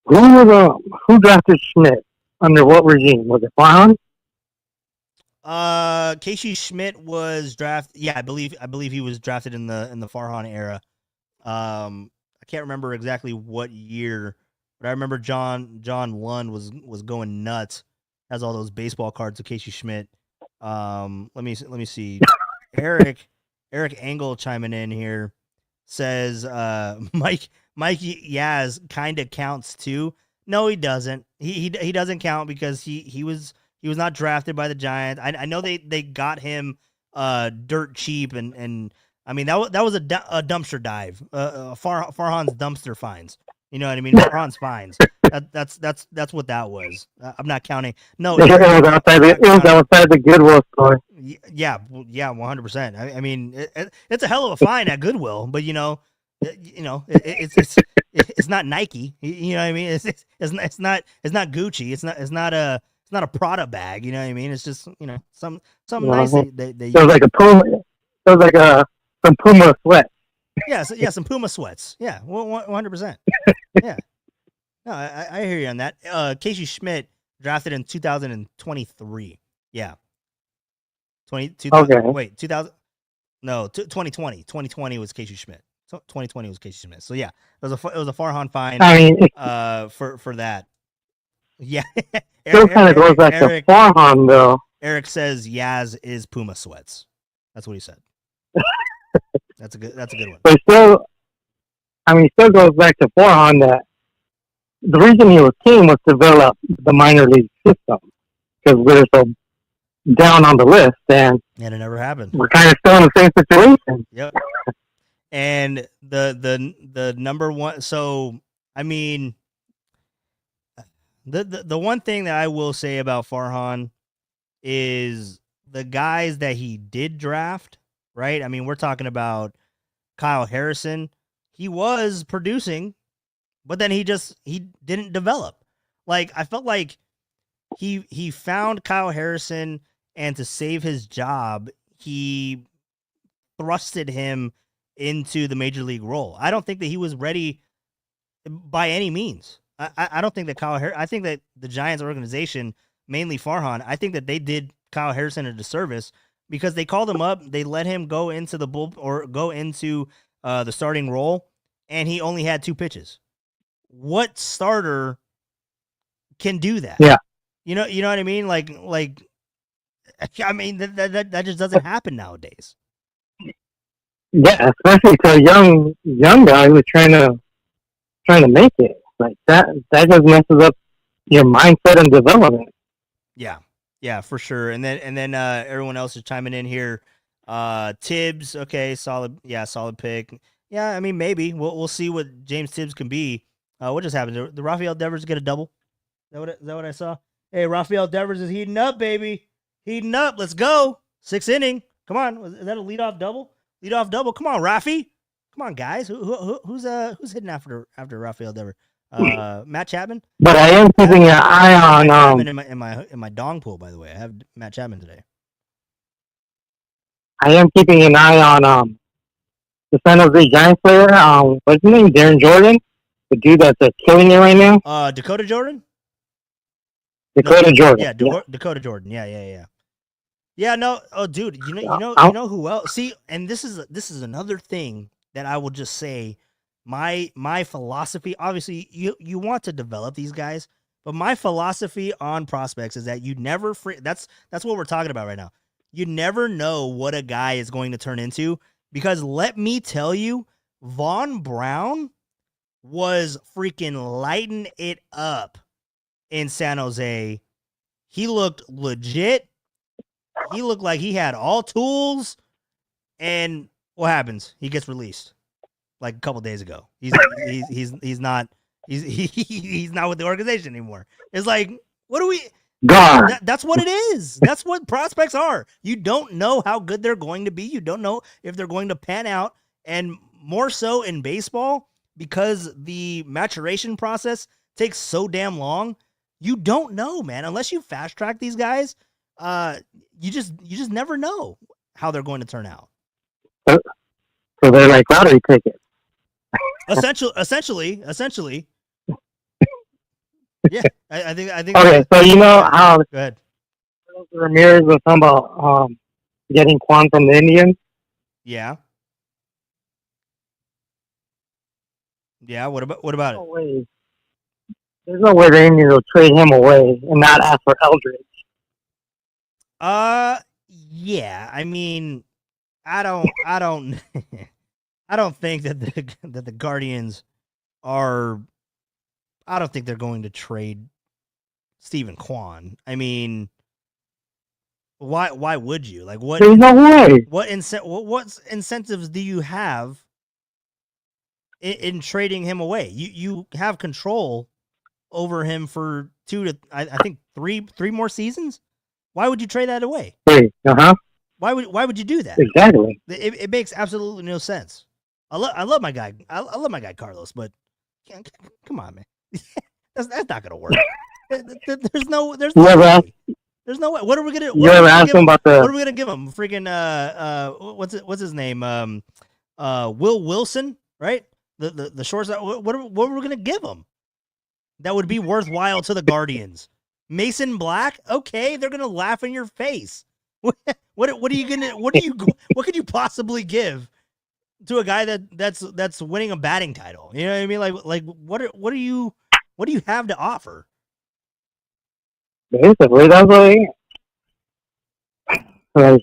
who drafted Schmidt? Under what regime? Was it Farhan? Casey Schmidt was drafted. Yeah, I believe he was drafted in the Farhan era. I can't remember exactly what year, but I remember John Lund was going nuts. Has all those baseball cards of Casey Schmidt. Let me see. Eric Engel chiming in here says Mike Yaz kind of counts too. No, he doesn't. He doesn't count because he was not drafted by the Giants. I know they got him dirt cheap and I mean that was a dumpster dive. Farhan's dumpster finds. You know what I mean? Farhan's fines. That's what that was. I'm not counting. No, It was outside the Goodwill store. Yeah, 100%. I mean, it's a hell of a fine at Goodwill, but it's not Nike. You know what I mean? It's not Gucci. It's not a Prada bag. You know what I mean? It's just something nice. They It was like a Puma. It was like some Puma sweat. Yeah, some Puma sweats. Yeah, 100%. Yeah. No, I hear you on that. Casey Schmidt drafted in 2023. Yeah. 2000. Okay. Wait, 2000. No, 2020. 2020 was Casey Schmidt. 2020 was Casey Schmidt. So yeah, it was a Farhan fine. I mean, for that. Yeah. Still kind of goes back to Farhan though. Eric says Yaz is Puma sweats. That's what he said. That's a good one. But still, I mean, still goes back to Farhan that the reason he was king was to develop the minor league system because we're so down on the list, and it never happened. We're kind of still in the same situation. Yep. And the number one. So I mean, the one thing that I will say about Farhan is the guys that he did draft. Right? I mean, we're talking about Kyle Harrison. He was producing, but then he didn't develop. Like I felt like he found Kyle Harrison, and to save his job, he thrusted him into the major league role. I don't think that he was ready by any means. I don't think that I think that the Giants organization, mainly Farhan, I think that they did Kyle Harrison a disservice because they called him up, they let him go into the the starting role, and he only had 2 pitches. What starter can do that? Yeah. You know what I mean? Like I mean that just doesn't happen nowadays. Yeah, especially to a young guy who's trying to make it. Like that just messes up your mindset and development. Yeah, for sure. And then everyone else is chiming in here. Tibbs, okay, solid pick. Yeah, I mean maybe we'll see what James Tibbs can be. What just happened? Did Rafael Devers get a double? Is that what I saw? Hey, Rafael Devers is heating up, baby. Heating up. Let's go. 6th inning. Come on. Is that a leadoff double? Leadoff double. Come on, Rafi. Come on, guys. Who's hitting after Rafael Devers? Matt Chapman. But I am keeping an eye on in my dong pool. By the way, I have Matt Chapman today. I am keeping an eye on the San Jose Giants player. What's his name? Darren Jordan, the dude that's killing it right now. Dakota Jordan. Jordan. Yeah, Dakota Jordan. Yeah. Yeah, no. Oh, dude, you know who else? See, and this is another thing that I will just say. My philosophy, obviously, you want to develop these guys, but my philosophy on prospects is that you never that's what we're talking about right now. You never know what a guy is going to turn into because let me tell you, Vaughn Brown was freaking lighting it up in San Jose. He looked legit. He looked like he had all tools. And what happens? He gets released like a couple days ago. He's not he's not with the organization anymore. It's like, what do we? Gone. That's what it is. That's what prospects are. You don't know how good they're going to be. You don't know if they're going to pan out. And more so in baseball, because the maturation process takes so damn long, you don't know, man. Unless you fast track these guys, you just never know how they're going to turn out. So they're like lottery tickets. Essentially. Yeah, I think. Okay, so you know how Go ahead. Ramirez was talking about getting Quan from the Indians? Yeah. Yeah. What about No it? way. There's no way the Indians will trade him away and not ask for Eldridge. Yeah. I mean, I don't I don't think that the Guardians are. I don't think they're going to trade Stephen Kwan. I mean, why would you? Like, what There's no way. what incentives do you have in trading him away? You have control over him for I think three more seasons. Why would you trade that away? Uh-huh. Why would you do that? Exactly. It makes absolutely no sense. I love my guy. I love my guy Carlos, but come on, man. That's not gonna work. There's no way. There's no way. What are we gonna? You ever ask him about What are the? we gonna give him? Freaking what's his name? Will Wilson, right? The shortstop. What are we gonna give him? That would be worthwhile to the Guardians. Mason Black. Okay, they're gonna laugh in your face. What are you gonna? What could you possibly give to a guy that's winning a batting title? You know what I mean? Like what do you have to offer? Basically, that's what it is. Like,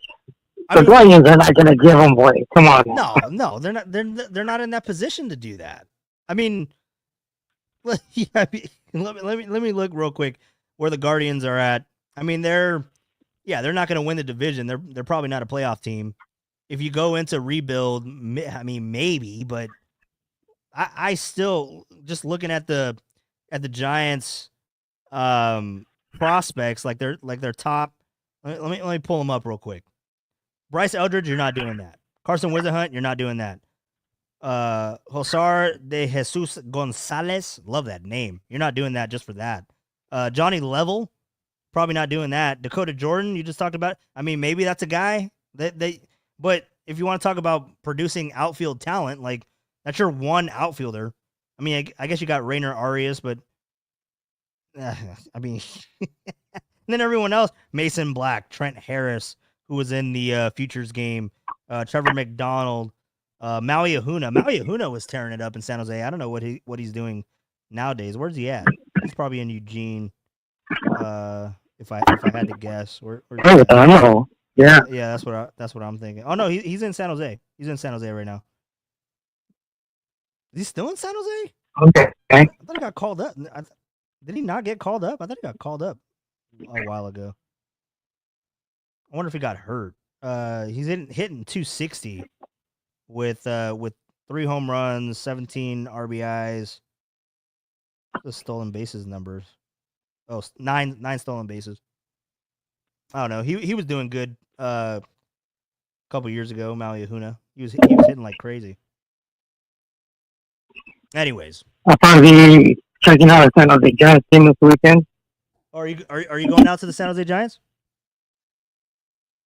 the Guardians are not gonna give him away. Come on. No, they're not. They're not in that position to do that. I mean, let me look real quick where the Guardians are at. I mean, they're not going to win the division. They're probably not a playoff team. If you go into rebuild, I mean, maybe, but I still just looking at the Giants prospects, like their top. Let me pull them up real quick. Bryce Eldridge, you're not doing that. Carson Whisenhunt, you're not doing that. Josar de Jesus Gonzalez, love that name. You're not doing that just for that. Johnny Level, probably not doing that. Dakota Jordan, you just talked about. I mean, maybe that's a guy but if you want to talk about producing outfield talent, like that's your one outfielder. I mean, I guess you got Rainer Arias, but I mean, and then everyone else, Mason Black, Trent Harris, who was in the Futures game, Trevor McDonald, Maui Ahuna. Maui Ahuna was tearing it up in San Jose. I don't know what he's doing nowadays. Where's he at? He's probably in Eugene. If I had to guess, I don't know. Yeah. Yeah, that's what I'm thinking. Oh no, he's in San Jose. He's in San Jose right now. Is he still in San Jose? Okay. I thought he got called up. Did he not get called up? I thought he got called up a while ago. I wonder if he got hurt. He's hitting 260 with 3 home runs, 17 RBIs. The stolen bases numbers. Oh, nine stolen bases. I don't know. He was doing good a couple years ago, Maui Ahuna. He was hitting like crazy. Anyways. I'll probably be checking out a San Jose Giants game this weekend. Are you going out to the San Jose Giants?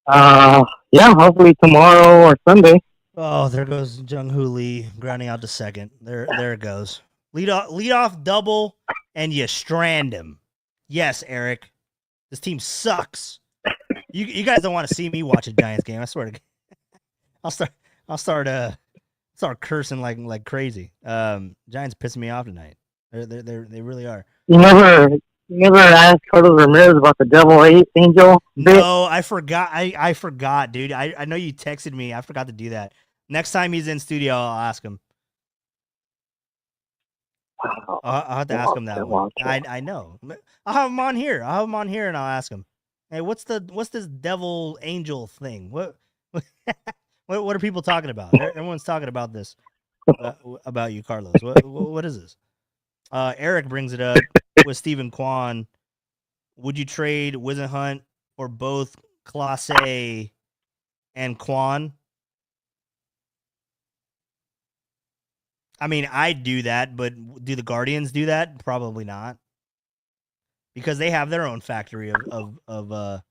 Yeah, hopefully tomorrow or Sunday. Oh, there goes Jung Hoo Lee grounding out to second. There it goes. Lead off double, and you strand him. Yes, Eric. This team sucks. You guys don't want to see me watch a Giants game. I swear to God. I'll start cursing like crazy. Giants pissing me off tonight. They really are. You never asked Carlos Ramirez about the Devil Angel bit? No, I forgot. I forgot, dude. I know you texted me. I forgot to do that. Next time he's in studio, I'll ask him. I'll have to ask him that one. Watch it. I know. I'll have him on here. And I'll ask him. Hey, what's this devil angel thing? What are people talking about? Everyone's talking about this about you, Carlos. What is this? Eric brings it up with Stephen Kwan. Would you trade Wisenhunt for both Clase and Kwan? I mean, I'd do that, but do the Guardians do that? Probably not, because they have their own factory of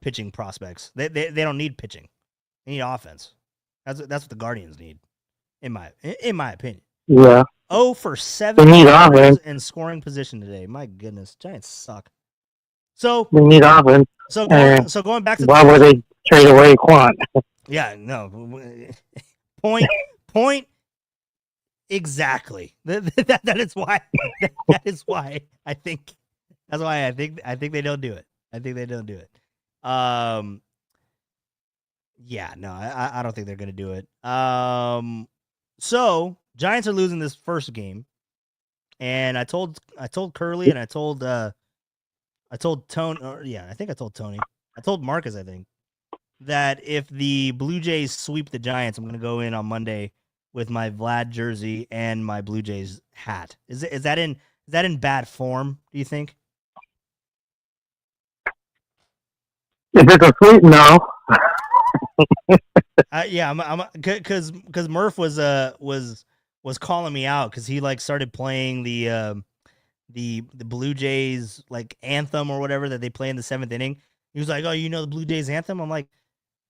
pitching prospects. They don't need pitching; they need offense. That's what the Guardians need, in my opinion. Yeah. 0 for 7 They need offense. in scoring position today. My goodness, Giants suck. So We need offense. Going back to Why would they trade away Quan? yeah, no point exactly. That is why I think they don't do it. I think they don't do it. Yeah, no, I don't think they're gonna do it. So Giants are losing this first game, and I told Curly and I told Tony. I think I told Tony. I told Marcus, I think, that if the Blue Jays sweep the Giants, I'm gonna go in on Monday with my Vlad jersey and my Blue Jays hat. Is that in bad form, do you think? If it's a sweep, no. Yeah, I'm because Murph was calling me out because he like started playing the Blue Jays like anthem or whatever that they play in the 7th inning. He was like, "Oh, you know the Blue Jays anthem?" I'm like,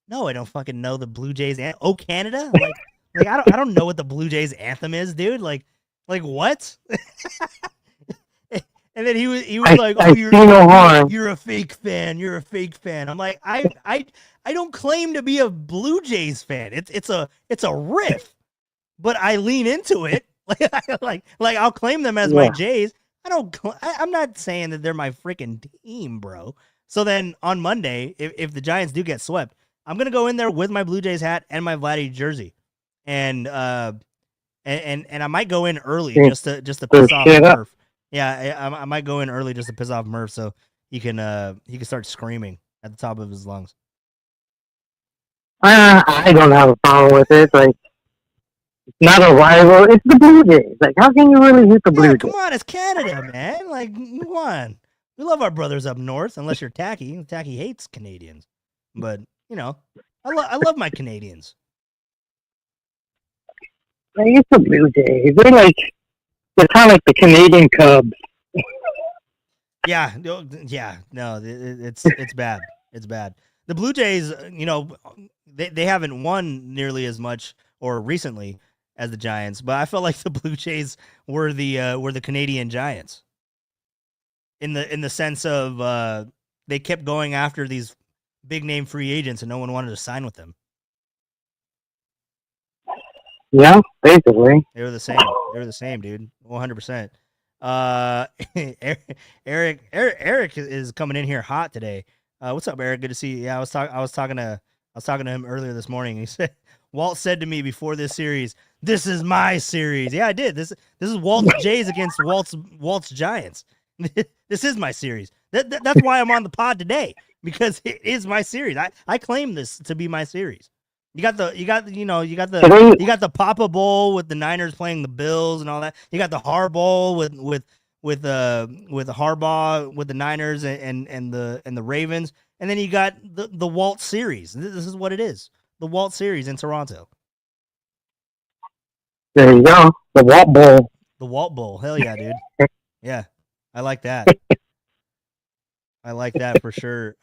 "No, I don't fucking know the Blue Jays anthem." Oh, Canada? Like I don't know what the Blue Jays anthem is, dude. Like what? And then he was like, "Oh, you're a fake fan. You're a fake fan." I'm like, I don't claim to be a Blue Jays fan. It's a riff, but I lean into it. Like I'll claim them as my Jays. I'm not saying that they're my freaking team, bro. So then on Monday, if the Giants do get swept, I'm gonna go in there with my Blue Jays hat and my Vladdy jersey, and I might go in early just to piss off Murph. Yeah, I might go in early just to piss off Murph so he can start screaming at the top of his lungs. I don't have a problem with it. Like, it's not a rival. It's the Blue Jays. Like, how can you really hate the Blue Jays? Come on, it's Canada, man. Like, come on. We love our brothers up north, unless you're Tacky. Tacky hates Canadians, but you know, I love my Canadians. Like, it's the Blue Jays. They're kind of like the Canadian Cubs. Yeah, no, it's bad. It's bad. The Blue Jays, you know, they haven't won nearly as much or recently as the Giants, but I felt like the Blue Jays were the Canadian Giants in the sense of they kept going after these big name free agents and no one wanted to sign with them. Yeah, basically. They were the same, dude. 100%. Eric is coming in here hot today. What's up, Eric? Good to see you. Yeah, I was talking to him earlier this morning. He said Walt said to me before this series, "This is my series." Yeah, I did. This is Walt's Jays against Walt's Giants. This is my series. That's why I'm on the pod today, because it is my series. I claim this to be my series. You got the Papa Bowl with the Niners playing the Bills and all that. You got the Har Bowl with Harbaugh with the Niners and the Ravens, and then you got the Walt series. This is what it is. The Walt series in Toronto. There you go. The Walt Bowl. The Walt Bowl. Hell yeah, dude. Yeah. I like that. I like that for sure.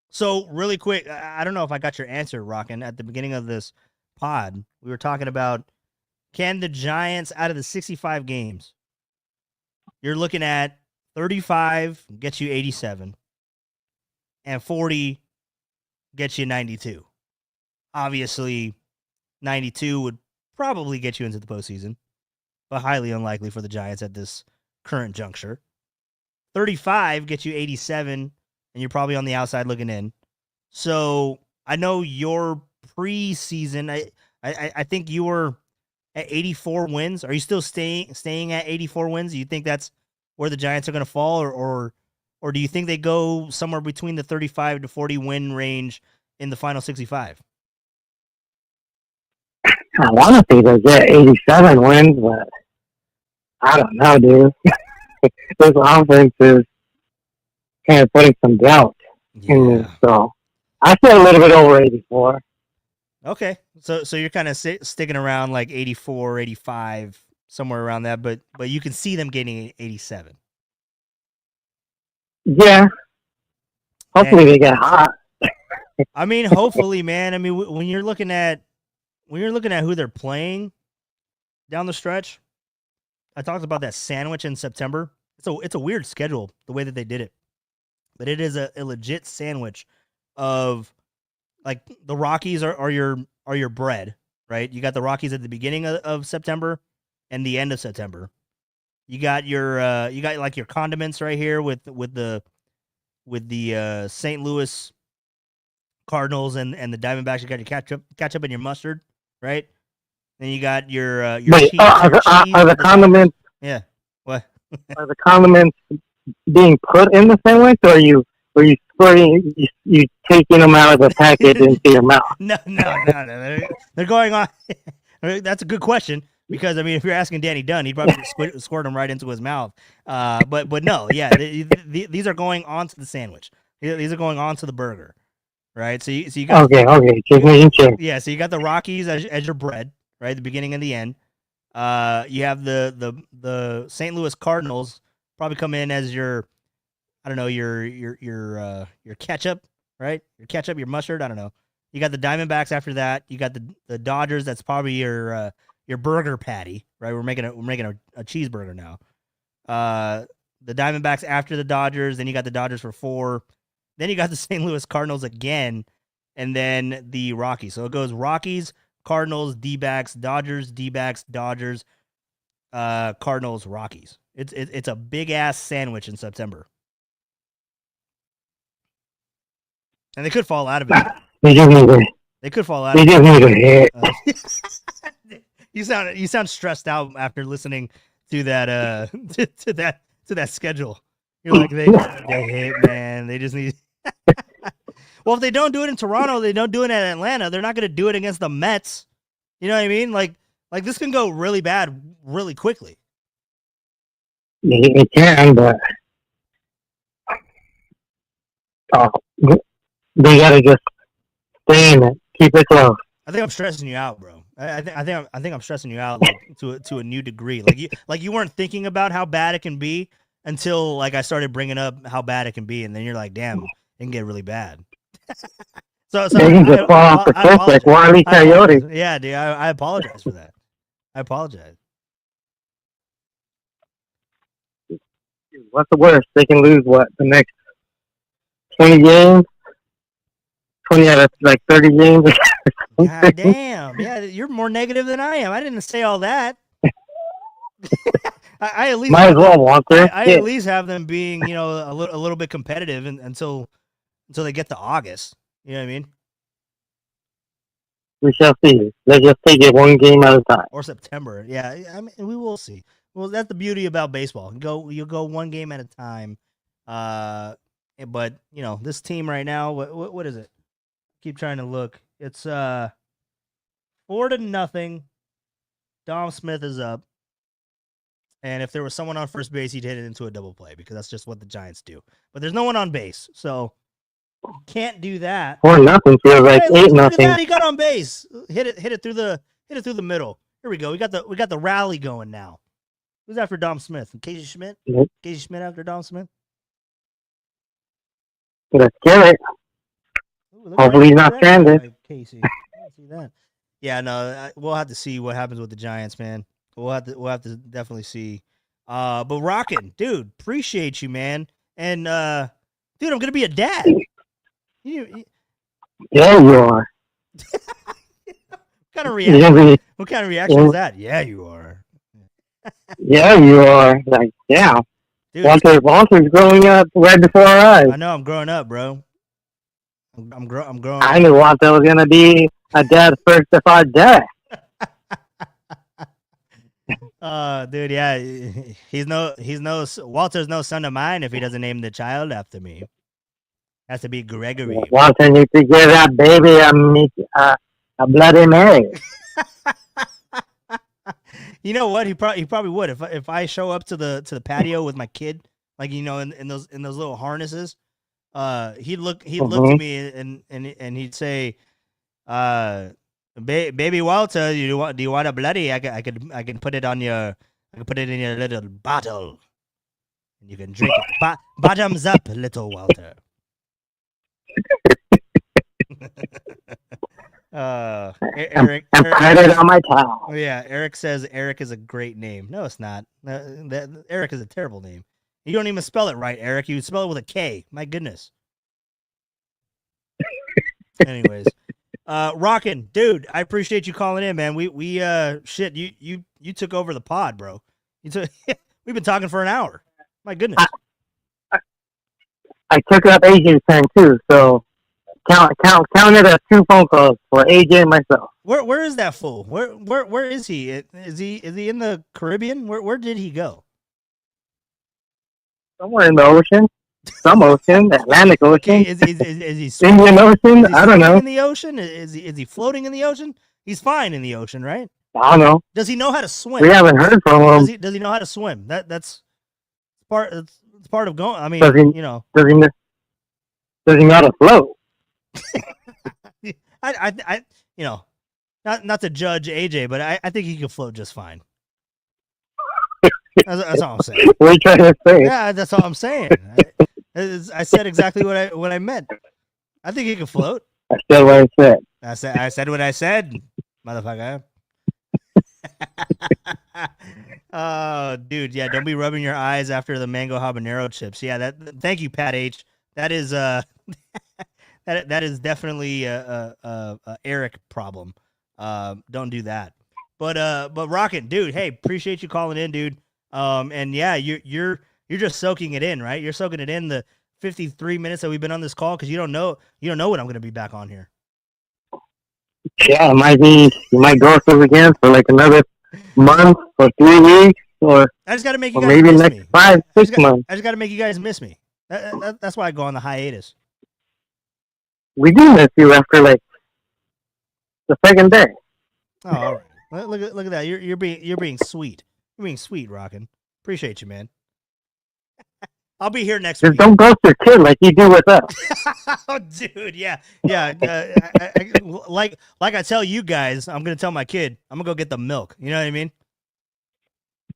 So really quick, I don't know if I got your answer, Rockin'. At the beginning of this pod, we were talking about, can the Giants, out of the 65 games, you're looking at 35 gets you 87, and 40 gets you 92. Obviously, 92 would probably get you into the postseason, but highly unlikely for the Giants at this current juncture. 35 gets you 87, and you're probably on the outside looking in. So I know your preseason, I think you were at 84 wins? Are you still staying at 84 wins? Do you think that's where the Giants are going to fall, or do you think they go somewhere between the 35 to 40 win range in the final 65? I want to say they get 87 wins, but I don't know, dude. This offense is kind of putting some doubt in me, so I feel a little bit over 84. Okay, so you're kind of sticking around like 84, 85, somewhere around that, but you can see them getting 87. Yeah. Hopefully they get hot. I mean, hopefully, man. I mean, when you're looking at who they're playing down the stretch, I talked about that sandwich in September. It's a weird schedule the way that they did it, but it is a legit sandwich of, like, the Rockies are your bread, right? You got the Rockies at the beginning of September and the end of September. You got your like your condiments right here with the St. Louis Cardinals and the Diamondbacks. You got your ketchup and your mustard, right? Then you got your Wait, cheese. are the condiments? Yeah. What? Are the condiments being put in the sandwich, or are you squirting? You taking them out of the package into your mouth? No. They're going on. That's a good question, because I mean, if you're asking Danny Dunn, he'd probably squirt them right into his mouth. But no, yeah, these are going onto the sandwich. These are going onto the burger, right? So you got okay, just making sure. Yeah, so you got the Rockies as your bread, right? The beginning and the end. You have the St. Louis Cardinals probably come in as your, I don't know, your ketchup, right? Your ketchup, your mustard, I don't know. You got the Diamondbacks after that. You got the Dodgers. That's probably your burger patty, right? We're making a cheeseburger now. The Diamondbacks after the Dodgers. Then you got the Dodgers for 4. Then you got the St. Louis Cardinals again, and then the Rockies. So it goes Rockies, Cardinals, D-backs, Dodgers, D-backs, Dodgers, Cardinals, Rockies. It's a big ass sandwich in September, and they could fall out of it. They could fall out. They just need a hit. You sound stressed out after listening to that to that schedule. You're like, they hit, man. They just need. Well, if they don't do it in Toronto, they don't do it in Atlanta. They're not going to do it against the Mets. You know what I mean? Like this can go really bad really quickly. It can, but they gotta just stay in it, keep it close. I think I'm stressing you out, bro. I think I'm stressing you out, like, to a new degree. Like you weren't thinking about how bad it can be until, like, I started bringing up how bad it can be, and then you're like, damn, it can get really bad. so they can just fall off the cliff like Wile E. Coyote. Yeah, dude, I apologize for that. I apologize. What's the worst? They can lose the next 20 games? 20 out of like 30 games? God damn. Yeah, you're more negative than I am. I didn't say all that. I at least might as well, Walker. I at least have them being, a little bit competitive until they get to August. You know what I mean? We shall see. Let's just take it one game at a time. Or September. Yeah, I mean, we will see. Well, that's the beauty about baseball. You go one game at a time. But this team right now, what is it? Keep trying to look. It's 4-0. Dom Smith is up. And if there was someone on first base, he'd hit it into a double play, because that's just what the Giants do. But there's no one on base, so can't do that. 4-0 feels like 8-0. He got on base. Hit it through the middle. Here we go. We got the rally going now. Who's after Dom Smith? Casey Schmidt? Yep. Casey Schmidt after Dom Smith? Let's get it. Ooh, hopefully he's not stranded. Casey. I see that. Yeah, no, we'll have to see what happens with the Giants, man. We'll have to definitely see. But rockin', dude, appreciate you, man. And dude, I'm gonna be a dad. Yeah, you are. What kind of reaction is that? Yeah, you are. Yeah, you are. Like, yeah. Dude, Walter's growing up right before our eyes. I know, I'm growing up, bro. I'm growing. I knew Walter was gonna be a dad first if I die. Dude, yeah, Walter's no son of mine if he doesn't name the child after me. Has to be Gregory. Walter needs to give that baby a Bloody Mary. You know what? He probably would if I show up to the patio with my kid, like in those little harnesses. He'd look to me and he'd say, baby Walter, do you want a bloody? I can put it on your I can put it in your little bottle, and you can drink it. Bottoms up, little Walter. Eric, And put it on my towel. oh yeah, Eric says Eric is a great name. No, it's not. Eric is a terrible name. You don't even spell it right, Eric. You spell it with a K. My goodness. Anyways, Rockin', dude, I appreciate you calling in, man. We shit, you took over the pod, bro. We've been talking for an hour. My goodness. I took up AJ's turn too, so count it as 2 phone calls for AJ and myself. Where is that fool? Where is he? Is he in the Caribbean? Where did he go? Somewhere in the ocean. Some ocean, Atlantic Ocean. Is he Indian Ocean? Is he I don't know. in the ocean? Is he floating in the ocean? He's fine in the ocean, right? I don't know. Does he know how to swim? We haven't heard from him. Does he know how to swim? That's part. It's part of going. I mean, Does he- Does he know how to float? I not to judge AJ, but I think he can float just fine. That's all I'm saying. What are you trying to say? Yeah, that's all I'm saying. I said exactly what I meant. I think he can float. I said what I said. I said what I said, motherfucker. Oh, dude, yeah, don't be rubbing your eyes after the mango habanero chips. Yeah, thank you, Pat H. That is that is definitely a Eric problem. Don't do that. But Rockin', dude, hey, appreciate you calling in, dude. And yeah, you're just soaking it in, right? You're soaking it in the 53 minutes that we've been on this call because you don't know when I'm going to be back on here. Yeah, you might go through again for like another month or 3 weeks or I just got to make you guys maybe miss next me. 5-6 months. I just got to make you guys miss me. That's why I go on the hiatus. We do miss you after like the second day. Oh, all right. Look at that. You're being sweet. You're being sweet, Rockin'. Appreciate you, man. I'll be here next Just week. don't ghost your kid like you do with us. Oh, dude, yeah. Like I tell you guys, I'm gonna tell my kid, I'm gonna go get the milk. You know what I mean?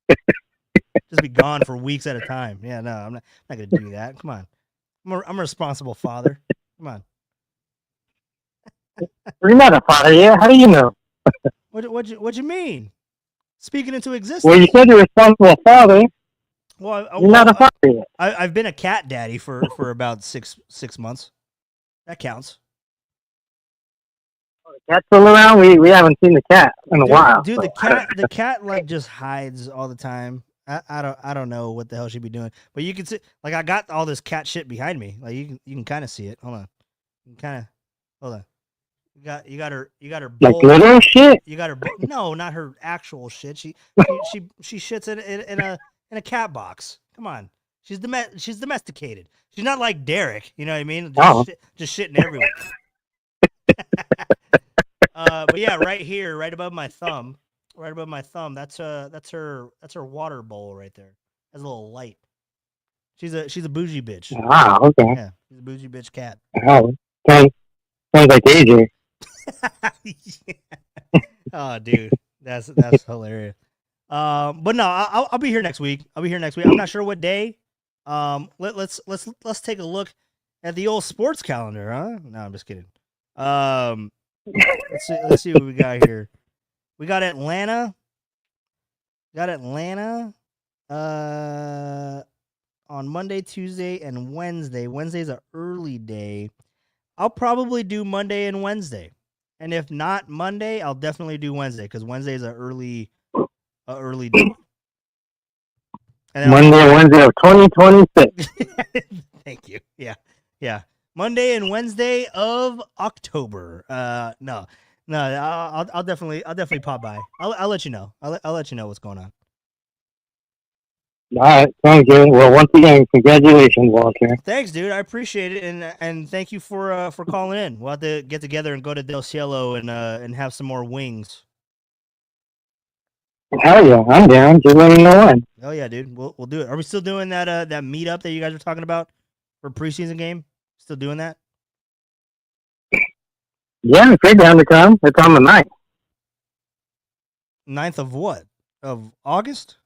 Just be gone for weeks at a time. Yeah, no, I'm not gonna do that. Come on, I'm a responsible father. Come on. You're not a father yet. How do you know? What you mean? Speaking into existence. Well, you said you're a responsible father. Well, You're not a father yet. I've been a cat daddy for about six months. That counts. Cat's still around. We haven't seen the cat in a while. Dude, so. the cat like just hides all the time. I don't know what the hell she'd be doing, but you can see, like, I got all this cat shit behind me. Like you can kind of see it. Hold on, you can kind of hold on. You got her Like bowl. little shit. You got her. No, not her actual shit. She shits in a cat box. Come on, she's domesticated. She's not like Derek. You know what I mean? Just shitting everywhere. But yeah, right here, right above my thumb. That's her water bowl right there. Has a little light. She's a bougie bitch. Wow. Okay. Yeah, she's a bougie bitch cat. Oh, sounds like AJ. Oh, dude, that's hilarious. But no, I'll be here next week. I'm not sure what day. Let's take a look at the old sports calendar, huh? No, I'm just kidding. Let's see what we got here. We got Atlanta. On Monday, Tuesday, and Wednesday. Wednesday's an early day. I'll probably do Monday and Wednesday. And if not Monday, I'll definitely do Wednesday because Wednesday is an early day. And Wednesday of 2026. Thank you. Yeah. Monday and Wednesday of October. No. I'll definitely pop by. I'll let you know. I'll let you know what's going on. All right, sounds good. Well, once again, congratulations, Walter. Thanks, dude. I appreciate it, and thank you for calling in. We'll have to get together and go to Del Cielo and have some more wings. Hell yeah, I'm down. Just let me know when. Oh yeah, dude. We'll do it. Are we still doing that that meetup that you guys were talking about for preseason game? Still doing that? Yeah, if you're down to come, it's on the 9th 9th of what? Of August?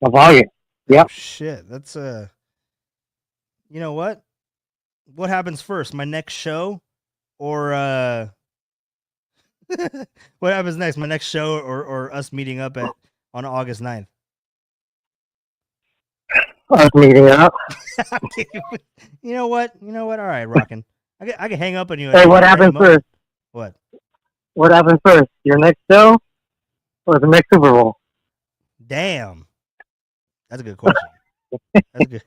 of August. Yep. Oh, shit. That's you know what? What happens first? My next show or what happens next? My next show or us meeting up on August 9th? Us meeting up. You know what? All right, Rockin'. I can hang up on you. Hey, what happens first? What? What happens first? Your next show or the next Super Bowl? Damn. That's a good question. That's good.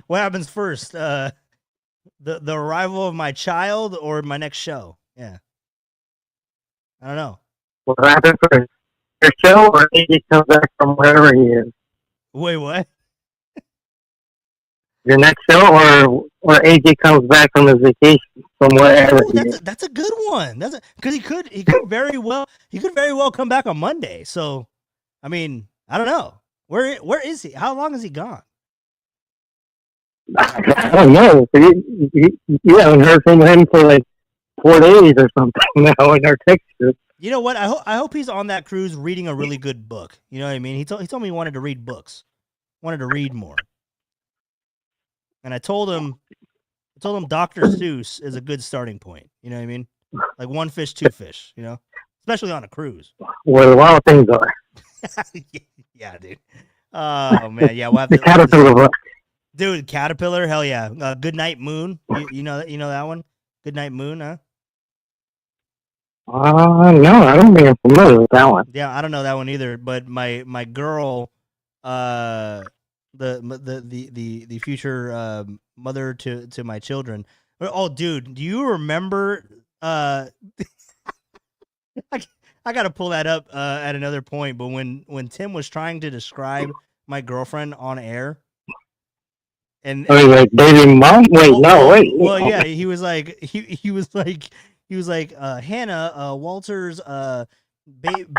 What happens first? The arrival of my child or my next show? Yeah. I don't know. What happens first? Your show or AJ comes back from wherever he is? Wait, what? Your next show or AJ comes back from his vacation from wherever Ooh, he is? that's a good one. That's because he could very well come back on Monday. So, I mean, I don't know. Where is he? How long is he gone? I don't know. You haven't heard from him for like 4 days or something now in our text group. You know what? I hope he's on that cruise reading a really good book. You know what I mean? He told me he wanted to read books, wanted to read more. And I told him Dr. Seuss is a good starting point. You know what I mean? Like one fish, two fish. You know, especially on a cruise. Where a lot of things are. Yeah, dude. Oh man, yeah. We'll have The to, Caterpillar book. dude. Caterpillar, hell yeah. Good Night Moon. You know that one. Good Night Moon, huh? No, I don't think I'm familiar with that one. Yeah, I don't know that one either. But my girl, the future mother to my children. Oh, dude, do you remember? I got to pull that up at another point. But when Tim was trying to describe my girlfriend on air, and I was like, baby mom? Wait, no, wait. Well, yeah, he was like Hannah, Walter's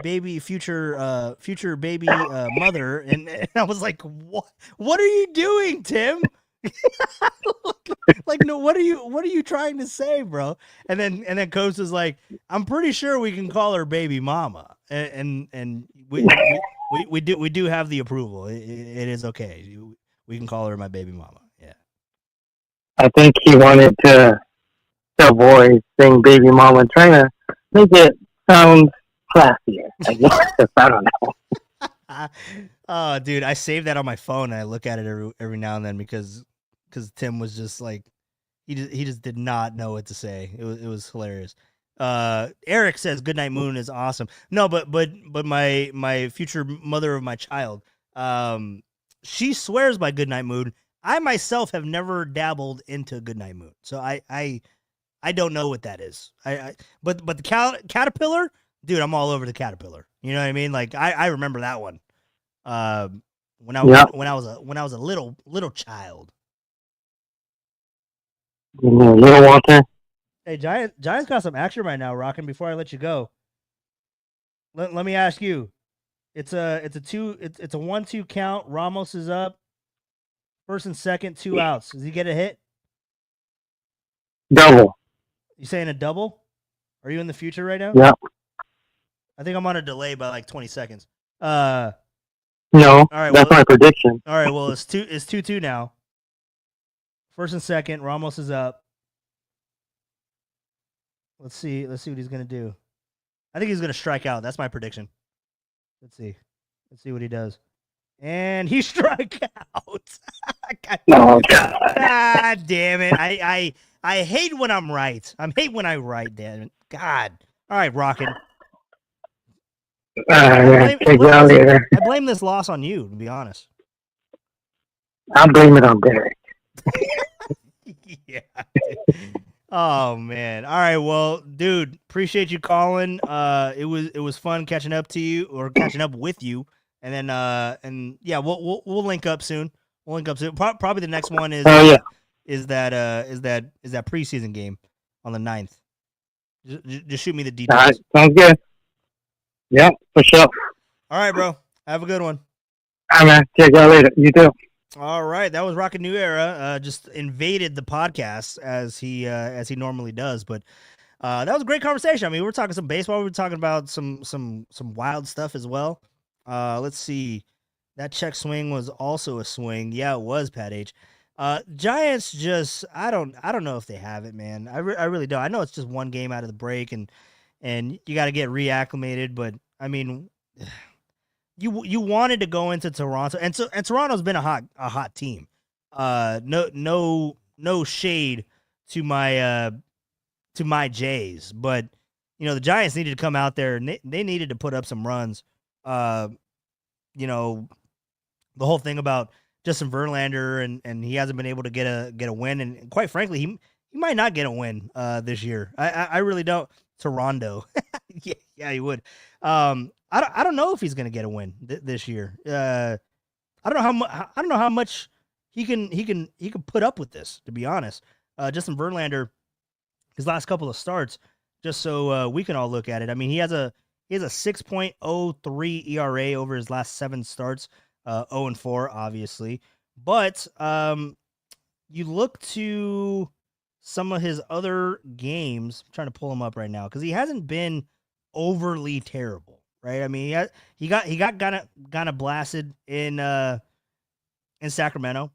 baby future baby mother, and I was like, what are you doing, Tim? Like, no, what are you trying to say, bro? And then Coast was like, I'm pretty sure we can call her baby mama, and we do have the approval. It is okay. We can call her my baby mama. Yeah. I think he wanted to avoid saying baby mama, trying to make it sound classier. I guess. I don't know. Oh, dude, I saved that on my phone and I look at it every now and then because Tim was just like, he just did not know what to say. It was hilarious. Eric says Goodnight Moon is awesome. No, but my future mother of my child, she swears by Goodnight Moon. I myself have never dabbled into Goodnight Moon, so I don't know what that is. But the caterpillar, dude, I'm all over the caterpillar. You know what I mean? Like I remember that one. When I was a little child. Little Walter. Hey, Giants got some action right now, Rockin'. Before I let you go, let me ask you. It's a 1-2 count. Ramos is up. First and second, 2 outs. Does he get a hit? Double. You saying a double? Are you in the future right now? Yep. I think I'm on a delay by like 20 seconds. No, all right, that's my prediction. All right, well, it's 2-2 now. First and second, Ramos is up. Let's see what he's gonna do. I think he's gonna strike out. That's my prediction. Let's see what he does. And he struck out. God damn it! I hate when I'm right. I hate when I write. Damn it! God. All right, Rocket. I blame this loss on you, to be honest. I'll blame it on Derek. Yeah. Oh man. All right. Well, dude, appreciate you calling. It was fun catching up with you, And then and yeah, we'll link up soon. We'll link up soon. Probably the next one is Oh yeah. is that preseason game on the 9th. Just shoot me the All details. right. Sounds good. Yeah, for sure. All right, bro. Have a good one. All right, man. Check you out later. You too. All right, that was Rocket New Era. Just invaded the podcast as he normally does, but that was a great conversation. I mean, we were talking some baseball. We were talking about some wild stuff as well. Let's see. That check swing was also a swing. Yeah, it was, Pat H. Giants just I don't know if they have it, man. I really don't. I know it's just one game out of the break, and you got to get reacclimated. But I mean, you wanted to go into Toronto, and Toronto's been a hot team. No shade to my Jays, but you know the Giants needed to come out there and they needed to put up some runs. You know, the whole thing about Justin Verlander and he hasn't been able to get a win, and quite frankly, he might not get a win this year. I really don't. Toronto, yeah, he would. I don't know if he's gonna get a win this year. I don't know how much he can put up with this. To be honest, Justin Verlander, his last couple of starts, just so we can all look at it. I mean, he has a 6.03 ERA over his last 7 starts, 0-4, obviously. But you look to some of his other games. I'm trying to pull him up right now because he hasn't been overly terrible, right? I mean, he got kind of blasted in Sacramento,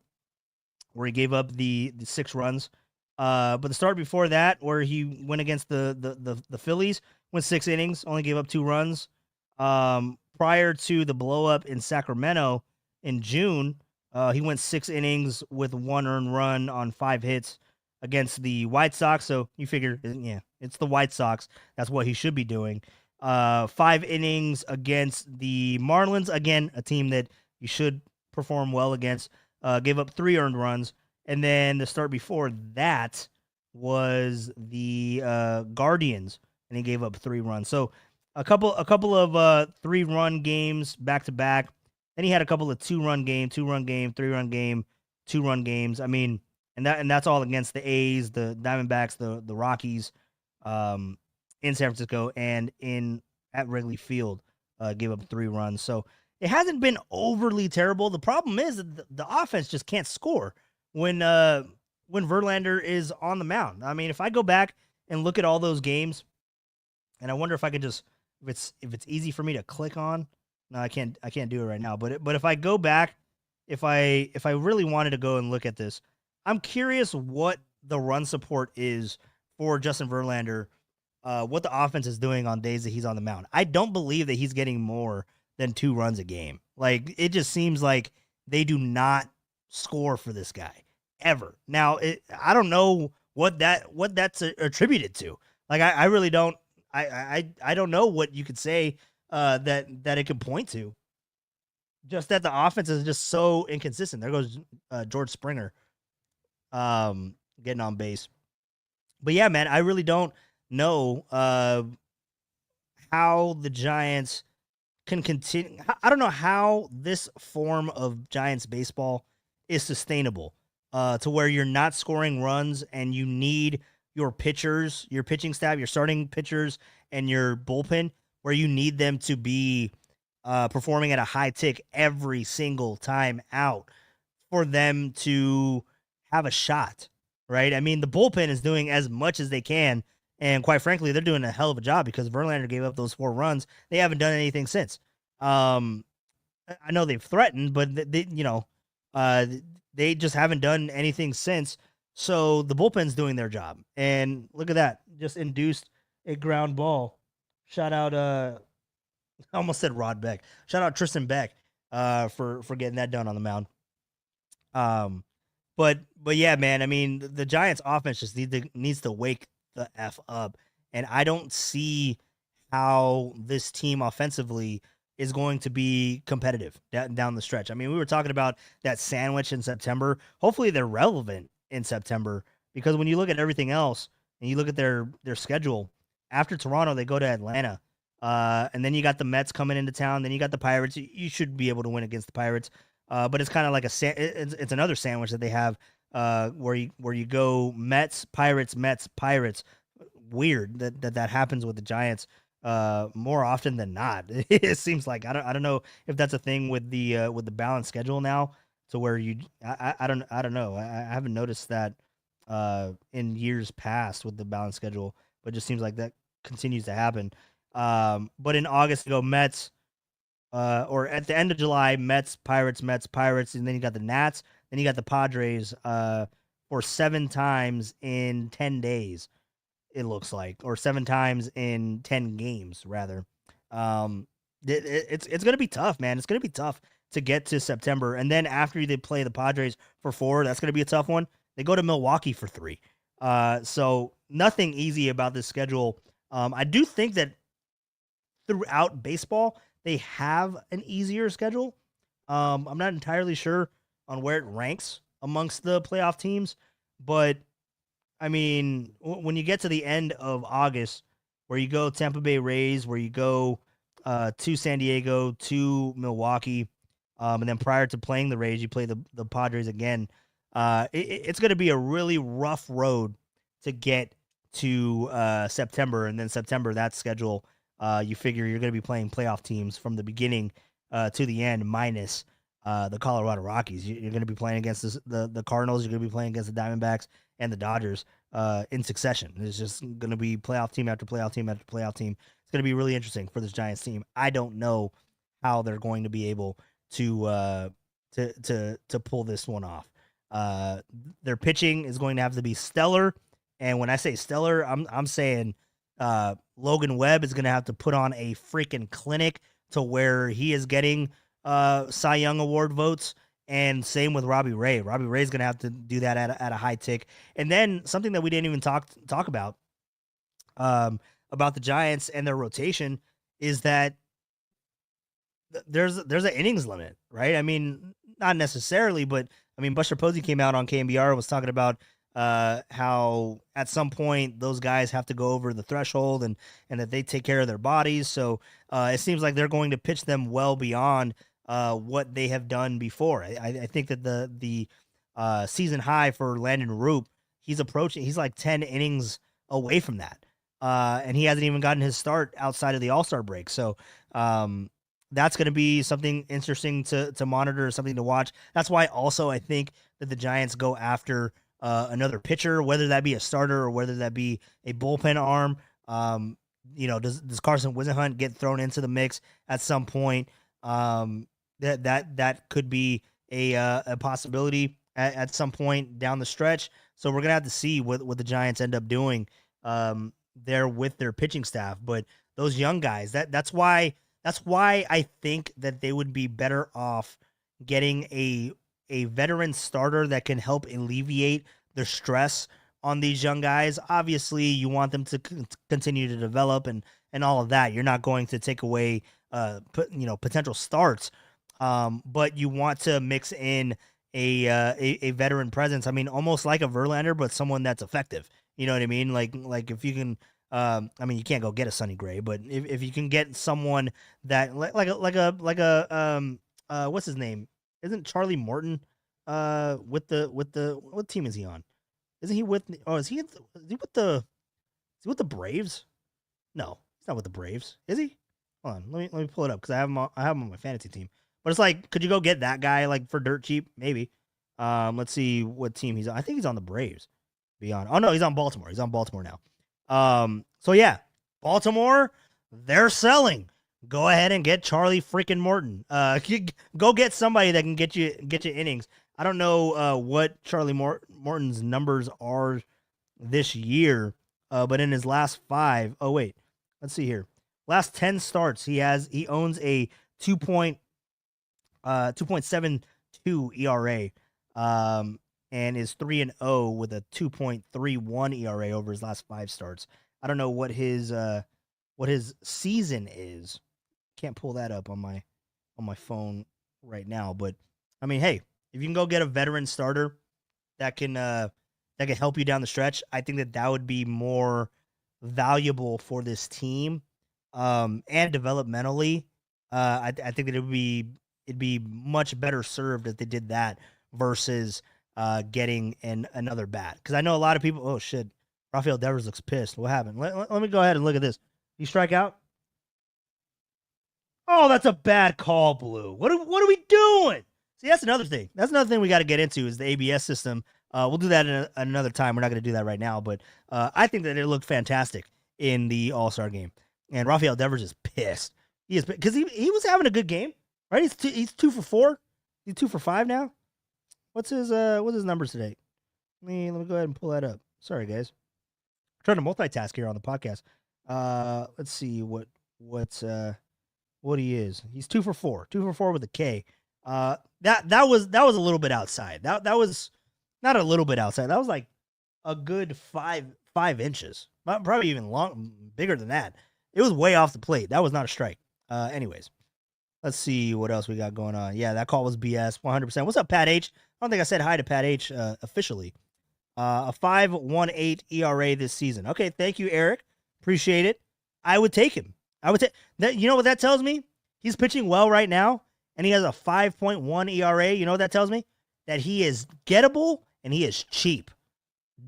where he gave up the 6 runs. But the start before that, where he went against the Phillies, went 6 innings, only gave up 2 runs. Prior to the blow up in Sacramento in June, he went 6 innings with 1 earned run on 5 hits against the White Sox. So you figure, yeah, it's the White Sox. That's what he should be doing. 5 innings against the Marlins, again, a team that you should perform well against. Gave up 3 earned runs. And then the start before that was the Guardians, and he gave up 3 runs. So a couple of 3-run games back to back. Then he had a couple of 2-run game, 2-run game, 3-run game, 2-run games. I mean, and that's all against the A's, the Diamondbacks, the Rockies, in San Francisco and at Wrigley Field. Gave up 3 runs. So it hasn't been overly terrible. The problem is that the offense just can't score when Verlander is on the mound. I mean, if I go back and look at all those games, and I wonder if I could just if it's easy for me to click on. No, I can't do it right now. But if I go back, if I really wanted to go and look at this, I'm curious what the run support is for Justin Verlander, what the offense is doing on days that he's on the mound. I don't believe that he's getting more than 2 runs a game. Like, it just seems like they do not score for this guy ever. Now, I don't know what that's attributed to. Like, I really don't. I don't know what you could say that it could point to. Just that the offense is just so inconsistent. There goes George Springer, getting on base. But yeah, man, I really don't know how the Giants can continue. I don't know how this form of Giants baseball is sustainable to where you're not scoring runs and you need your pitchers, your pitching staff, your starting pitchers, and your bullpen, where you need them to be performing at a high tick every single time out for them to have a shot, right? I mean, the bullpen is doing as much as they can, and quite frankly, they're doing a hell of a job because Verlander gave up those 4 runs. They haven't done anything since. I know they've threatened, but they just haven't done anything since. So the bullpen's doing their job. And look at that. Just induced a ground ball. Shout out, I almost said Rod Beck. Shout out Tristan Beck for getting that done on the mound. But yeah, man, I mean, the Giants offense just needs to wake the F up. And I don't see how this team offensively is going to be competitive down the stretch. I mean, we were talking about that sandwich in September. Hopefully they're relevant in September, because when you look at everything else and you look at their schedule, after Toronto, they go to Atlanta. And then you got the Mets coming into town. Then you got the Pirates. You should be able to win against the Pirates. But it's kind of like it's another sandwich that they have where you go Mets, Pirates, Mets, Pirates. Weird that happens with the Giants more often than not. It seems like I don't know if that's a thing with the balanced schedule now, to where I don't know. I haven't noticed that in years past with the balanced schedule, but it just seems like that continues to happen. But in August, you go Mets, or at the end of July, Mets, Pirates, and then you got the Nats, then you got the Padres for 7 times in 10 days, it looks like, or 7 times in 10 games, rather. It's going to be tough, man. It's going to be tough to get to September. And then after they play the Padres for 4, that's going to be a tough one. They go to Milwaukee for 3. So nothing easy about this schedule. I do think that throughout baseball, they have an easier schedule. I'm not entirely sure on where it ranks amongst the playoff teams, but I mean, when you get to the end of August, where you go Tampa Bay Rays, where you go to San Diego, to Milwaukee, and then prior to playing the Rays, you play the Padres again. It's going to be a really rough road to get to September, and then September, that schedule, you figure you're going to be playing playoff teams from the beginning to the end, minus the Colorado Rockies. You're going to be playing against the Cardinals. You're going to be playing against the Diamondbacks and the Dodgers in succession. It's just going to be playoff team after playoff team after playoff team. It's going to be really interesting for this Giants team. I don't know how they're going to be able to pull this one off. Their pitching is going to have to be stellar, and when I say stellar, I'm saying Logan Webb is going to have to put on a freaking clinic to where he is getting Cy Young Award votes, and same with Robbie Ray. Robbie Ray is going to have to do that at a high tick. And then something that we didn't even talk about the Giants and their rotation is that there's an innings limit, right? I mean, not necessarily, but I mean, Buster Posey came out on KNBR and was talking about how at some point those guys have to go over the threshold and that they take care of their bodies. So it seems like they're going to pitch them well beyond what they have done before. I think that the season high for Landon Roop, he's like 10 innings away from that. And he hasn't even gotten his start outside of the All-Star break. So that's going to be something interesting to monitor, something to watch. That's why also I think that the Giants go after another pitcher, whether that be a starter or whether that be a bullpen arm. Does Carson Whisenhunt get thrown into the mix at some point? That could be a possibility at some point down the stretch. So we're gonna have to see what the Giants end up doing there with their pitching staff. But those young guys, that's why I think that they would be better off getting a veteran starter that can help alleviate the stress on these young guys. Obviously, you want them to continue to develop and all of that. You're not going to take away potential starts, but you want to mix in a veteran presence. I mean, almost like a Verlander, but someone that's effective. You know what I mean? Like if you can, you can't go get a Sonny Gray, but if you can get someone that like a what's his name? Isn't Charlie Morton with the what team is he on? Isn't he with? Oh, is he with the Braves? No, he's not with the Braves. Is he? Hold on, let me pull it up because I have him on my fantasy team. But it's like, could you go get that guy like for dirt cheap? Maybe. Let's see what team he's on. I think he's on the Braves. Oh no, he's on Baltimore. He's on Baltimore now. So yeah, Baltimore, they're selling. Go ahead and get Charlie freaking Morton. Go get somebody that can get you innings. I don't know what Charlie Morton's numbers are this year, but in his last 5, let's see here. Last 10 starts, he owns a 2.72 ERA, and is 3-0 with a 2.31 ERA over his last 5 starts. I don't know what his season is. Can't pull that up on my phone right now, but I mean, hey, if you can go get a veteran starter that can help you down the stretch, I think that would be more valuable for this team and developmentally, I think that it'd be much better served if they did that versus getting another bat. Because I know a lot of people. Oh shit, Rafael Devers looks pissed. What happened? Let me go ahead and look at this. You strike out. Oh, that's a bad call, Blue. What are we doing? See, that's another thing. That's another thing we got to get into is the ABS system. We'll do that another time. We're not going to do that right now, but I think that it looked fantastic in the All-Star game. And Rafael Devers is pissed. He is because he was having a good game, right? He's 2 for 4. He's 2 for 5 now. What's his numbers today? Let me go ahead and pull that up. Sorry, guys. I'm trying to multitask here on the podcast. Let's see what he is. He's 2 for 4. 2 for 4 with a K. That was a little bit outside. That was not a little bit outside. That was like a good 5 inches. Probably even bigger than that. It was way off the plate. That was not a strike. Anyways, let's see what else we got going on. Yeah, that call was BS 100%. What's up, Pat H? I don't think I said hi to Pat H officially. A 5.18 ERA this season. Okay, thank you, Eric. Appreciate it. I would take him. I would take that. You know what that tells me? He's pitching well right now, and he has a 5.1 ERA. You know what that tells me? That he is gettable and he is cheap.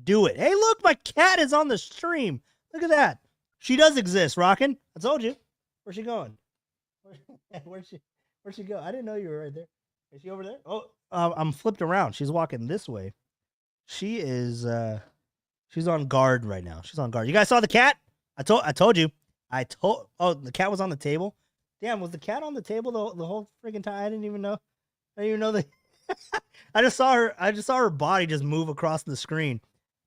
Do it. Hey, look, my cat is on the stream. Look at that. She does exist, Rockin'. I told you. Where's she going? Where'd she go? I didn't know you were right there. Is she over there? Oh, I'm flipped around. She's walking this way. She is she's on guard right now. She's on guard. You guys saw the cat? I told you. Oh, the cat was on the table. Damn, was the cat on the table the whole freaking time? I didn't even know that. I just saw her body just move across the screen.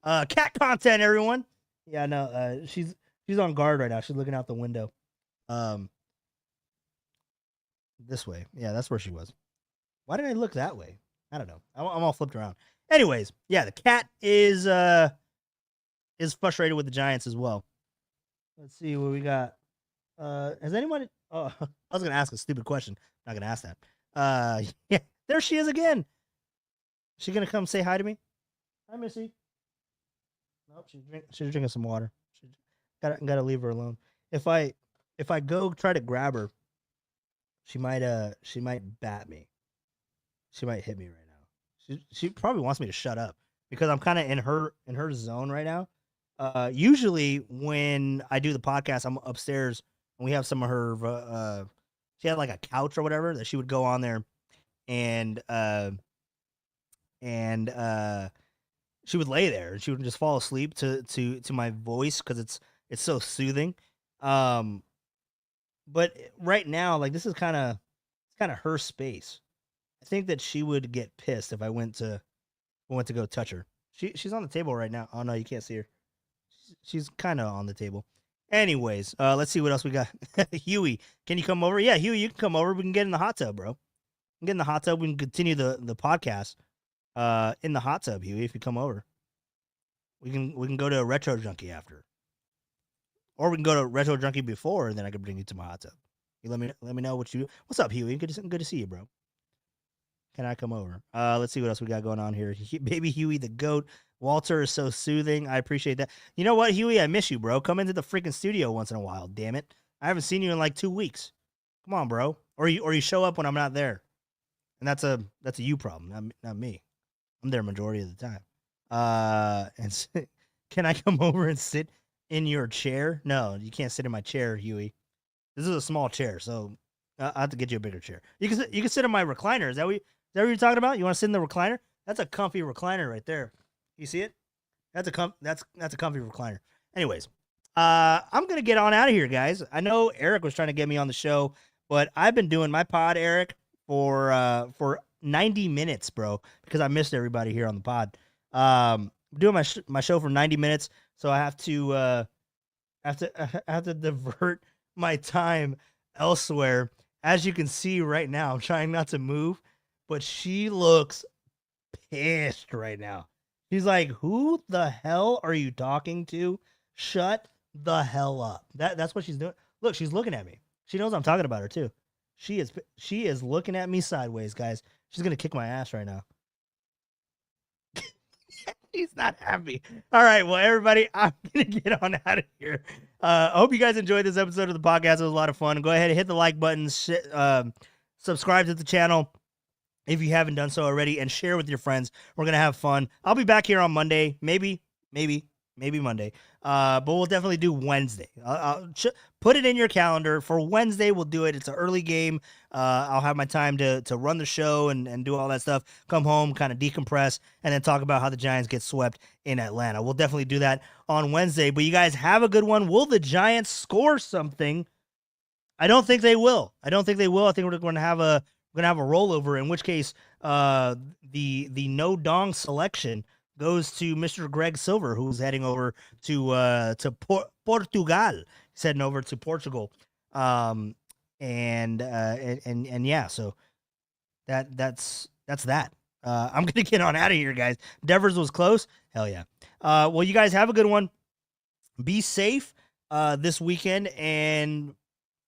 Cat content, everyone. Yeah, no, she's on guard right now. She's looking out the window. This way. Yeah, that's where she was. Why did I look that way? I don't know. I'm all flipped around. Anyways, yeah, the cat is frustrated with the Giants as well. Let's see what we got. Has anyone? Oh, I was gonna ask a stupid question. Not gonna ask that. Yeah, there she is again. She gonna come say hi to me? Hi, Missy. Nope, she's drinking some water. Gotta leave her alone. If I go try to grab her, she might bat me. She might hit me right now. She probably wants me to shut up because I'm kind of in her zone right now. Usually when I do the podcast, I'm upstairs and we have some of her. She had like a couch or whatever that she would go on there, and she would lay there and she would just fall asleep to my voice because it's so soothing. But right now, like this is kind of her space. I think that she would get pissed if I went to go touch her. She's on the table right now. Oh no, you can't see her. She's kind of on the table. Anyways, let's see what else we got. Huey, can you come over? Yeah, Huey, you can come over. We can get in the hot tub, bro. We can get in the hot tub. We can continue the podcast in the hot tub, Huey, if you come over. We can go to a Retro Junkie after. Or we can go to Retro Junkie before, and then I can bring you to my hot tub. You let me know what you do. What's up, Huey? Good to see you, bro. Can I come over? Let's see what else we got going on here. Baby Huey the goat. Walter is so soothing. I appreciate that. You know what, Huey? I miss you, bro. Come into the freaking studio once in a while. Damn it! I haven't seen you in like 2 weeks. Come on, bro. Or you show up when I'm not there, and that's a you problem, not me. I'm there majority of the time. And can I come over and sit in your chair? No, you can't sit in my chair, Huey. This is a small chair, so I have to get you a bigger chair. You can sit in my recliner. Is that what you're talking about? You want to sit in the recliner? That's a comfy recliner right there. You see it? That's a comfy recliner. Anyways, I'm gonna get on out of here, guys. I know Eric was trying to get me on the show, but I've been doing my pod, Eric, for 90 minutes, bro, because I missed everybody here on the pod. I'm doing my show for 90 minutes, so I have to divert my time elsewhere. As you can see right now, I'm trying not to move, but she looks pissed right now. She's like, "Who the hell are you talking to? Shut the hell up." That's what she's doing. Look, she's looking at me. She knows I'm talking about her too. She is looking at me sideways, guys. She's gonna kick my ass right now. He's not happy. All right. Well, everybody, I'm going to get on out of here. I hope you guys enjoyed this episode of the podcast. It was a lot of fun. Go ahead and hit the like button, subscribe to the channel if you haven't done so already, and share with your friends. We're going to have fun. I'll be back here on Monday, maybe Monday. But we'll definitely do Wednesday. I'll put it in your calendar for Wednesday. We'll do it. It's an early game. I'll have my time to run the show and do all that stuff. Come home, kind of decompress, and then talk about how the Giants get swept in Atlanta. We'll definitely do that on Wednesday. But you guys have a good one. Will the Giants score something? I don't think they will. I think we're going to have a rollover. In which case, the no dong selection goes to Mr. Greg Silver, who's heading over to Portugal. He's heading over to Portugal, and yeah. So that's that. I'm gonna get on out of here, guys. Devers was close. Hell yeah. Well, you guys have a good one. Be safe this weekend, and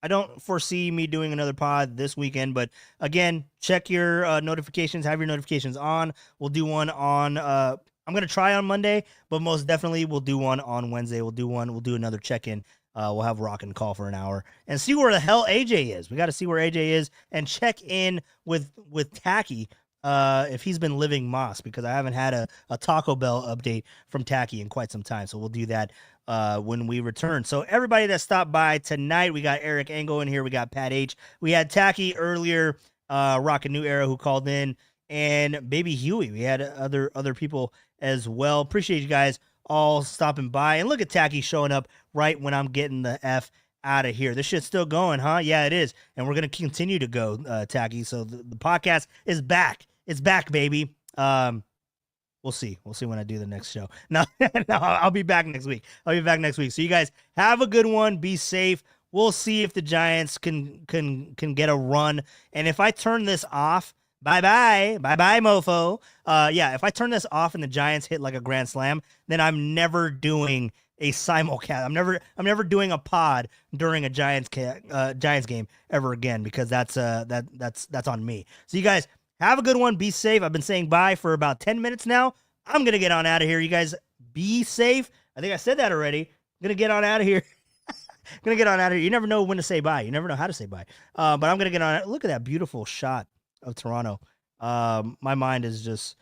I don't foresee me doing another pod this weekend, but again, check your notifications. Have your notifications on. We'll do one on. I'm going to try on Monday, but most definitely we'll do one on Wednesday. We'll do another check-in. We'll have Rock and call for an hour and see where the hell AJ is. We got to see where AJ is and check in with Tacky if he's been living Moss, because I haven't had a Taco Bell update from Tacky in quite some time. So we'll do that when we return. So everybody that stopped by tonight, we got Eric Engel in here. We got Pat H. We had Tacky earlier, Rock and New Era, who called in, and Baby Huey. We had other people as well. Appreciate you guys all stopping by. And look at Tacky showing up right when I'm getting the F out of here. This shit's still going, huh? Yeah, it is. And we're going to continue to go, Tacky. So the podcast is back. It's back, baby. We'll see. We'll see when I do the next show. No, I'll be back next week. So you guys have a good one. Be safe. We'll see if the Giants can get a run. And if I turn this off, bye-bye, mofo. Yeah, if I turn this off and the Giants hit like a grand slam, then I'm never doing a simulcast. I'm never doing a pod during a Giants game ever again, because that's on me. So you guys have a good one. Be safe. I've been saying bye for about 10 minutes now. I'm going to get on out of here. You guys be safe. I think I said that already. I'm going to get on out of here. You never know when to say bye. You never know how to say bye. But I'm going to get on. Look at that beautiful shot of Toronto. My mind is just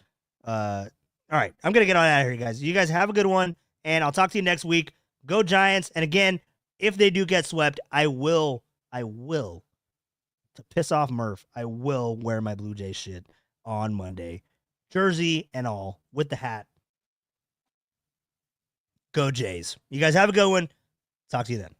all right. I'm gonna get on out of here, guys. You guys have a good one, and I'll talk to you next week. Go Giants! And again, if they do get swept, I will to piss off Murph. I will wear my Blue Jays shit on Monday, jersey and all, with the hat. Go Jays! You guys have a good one. Talk to you then.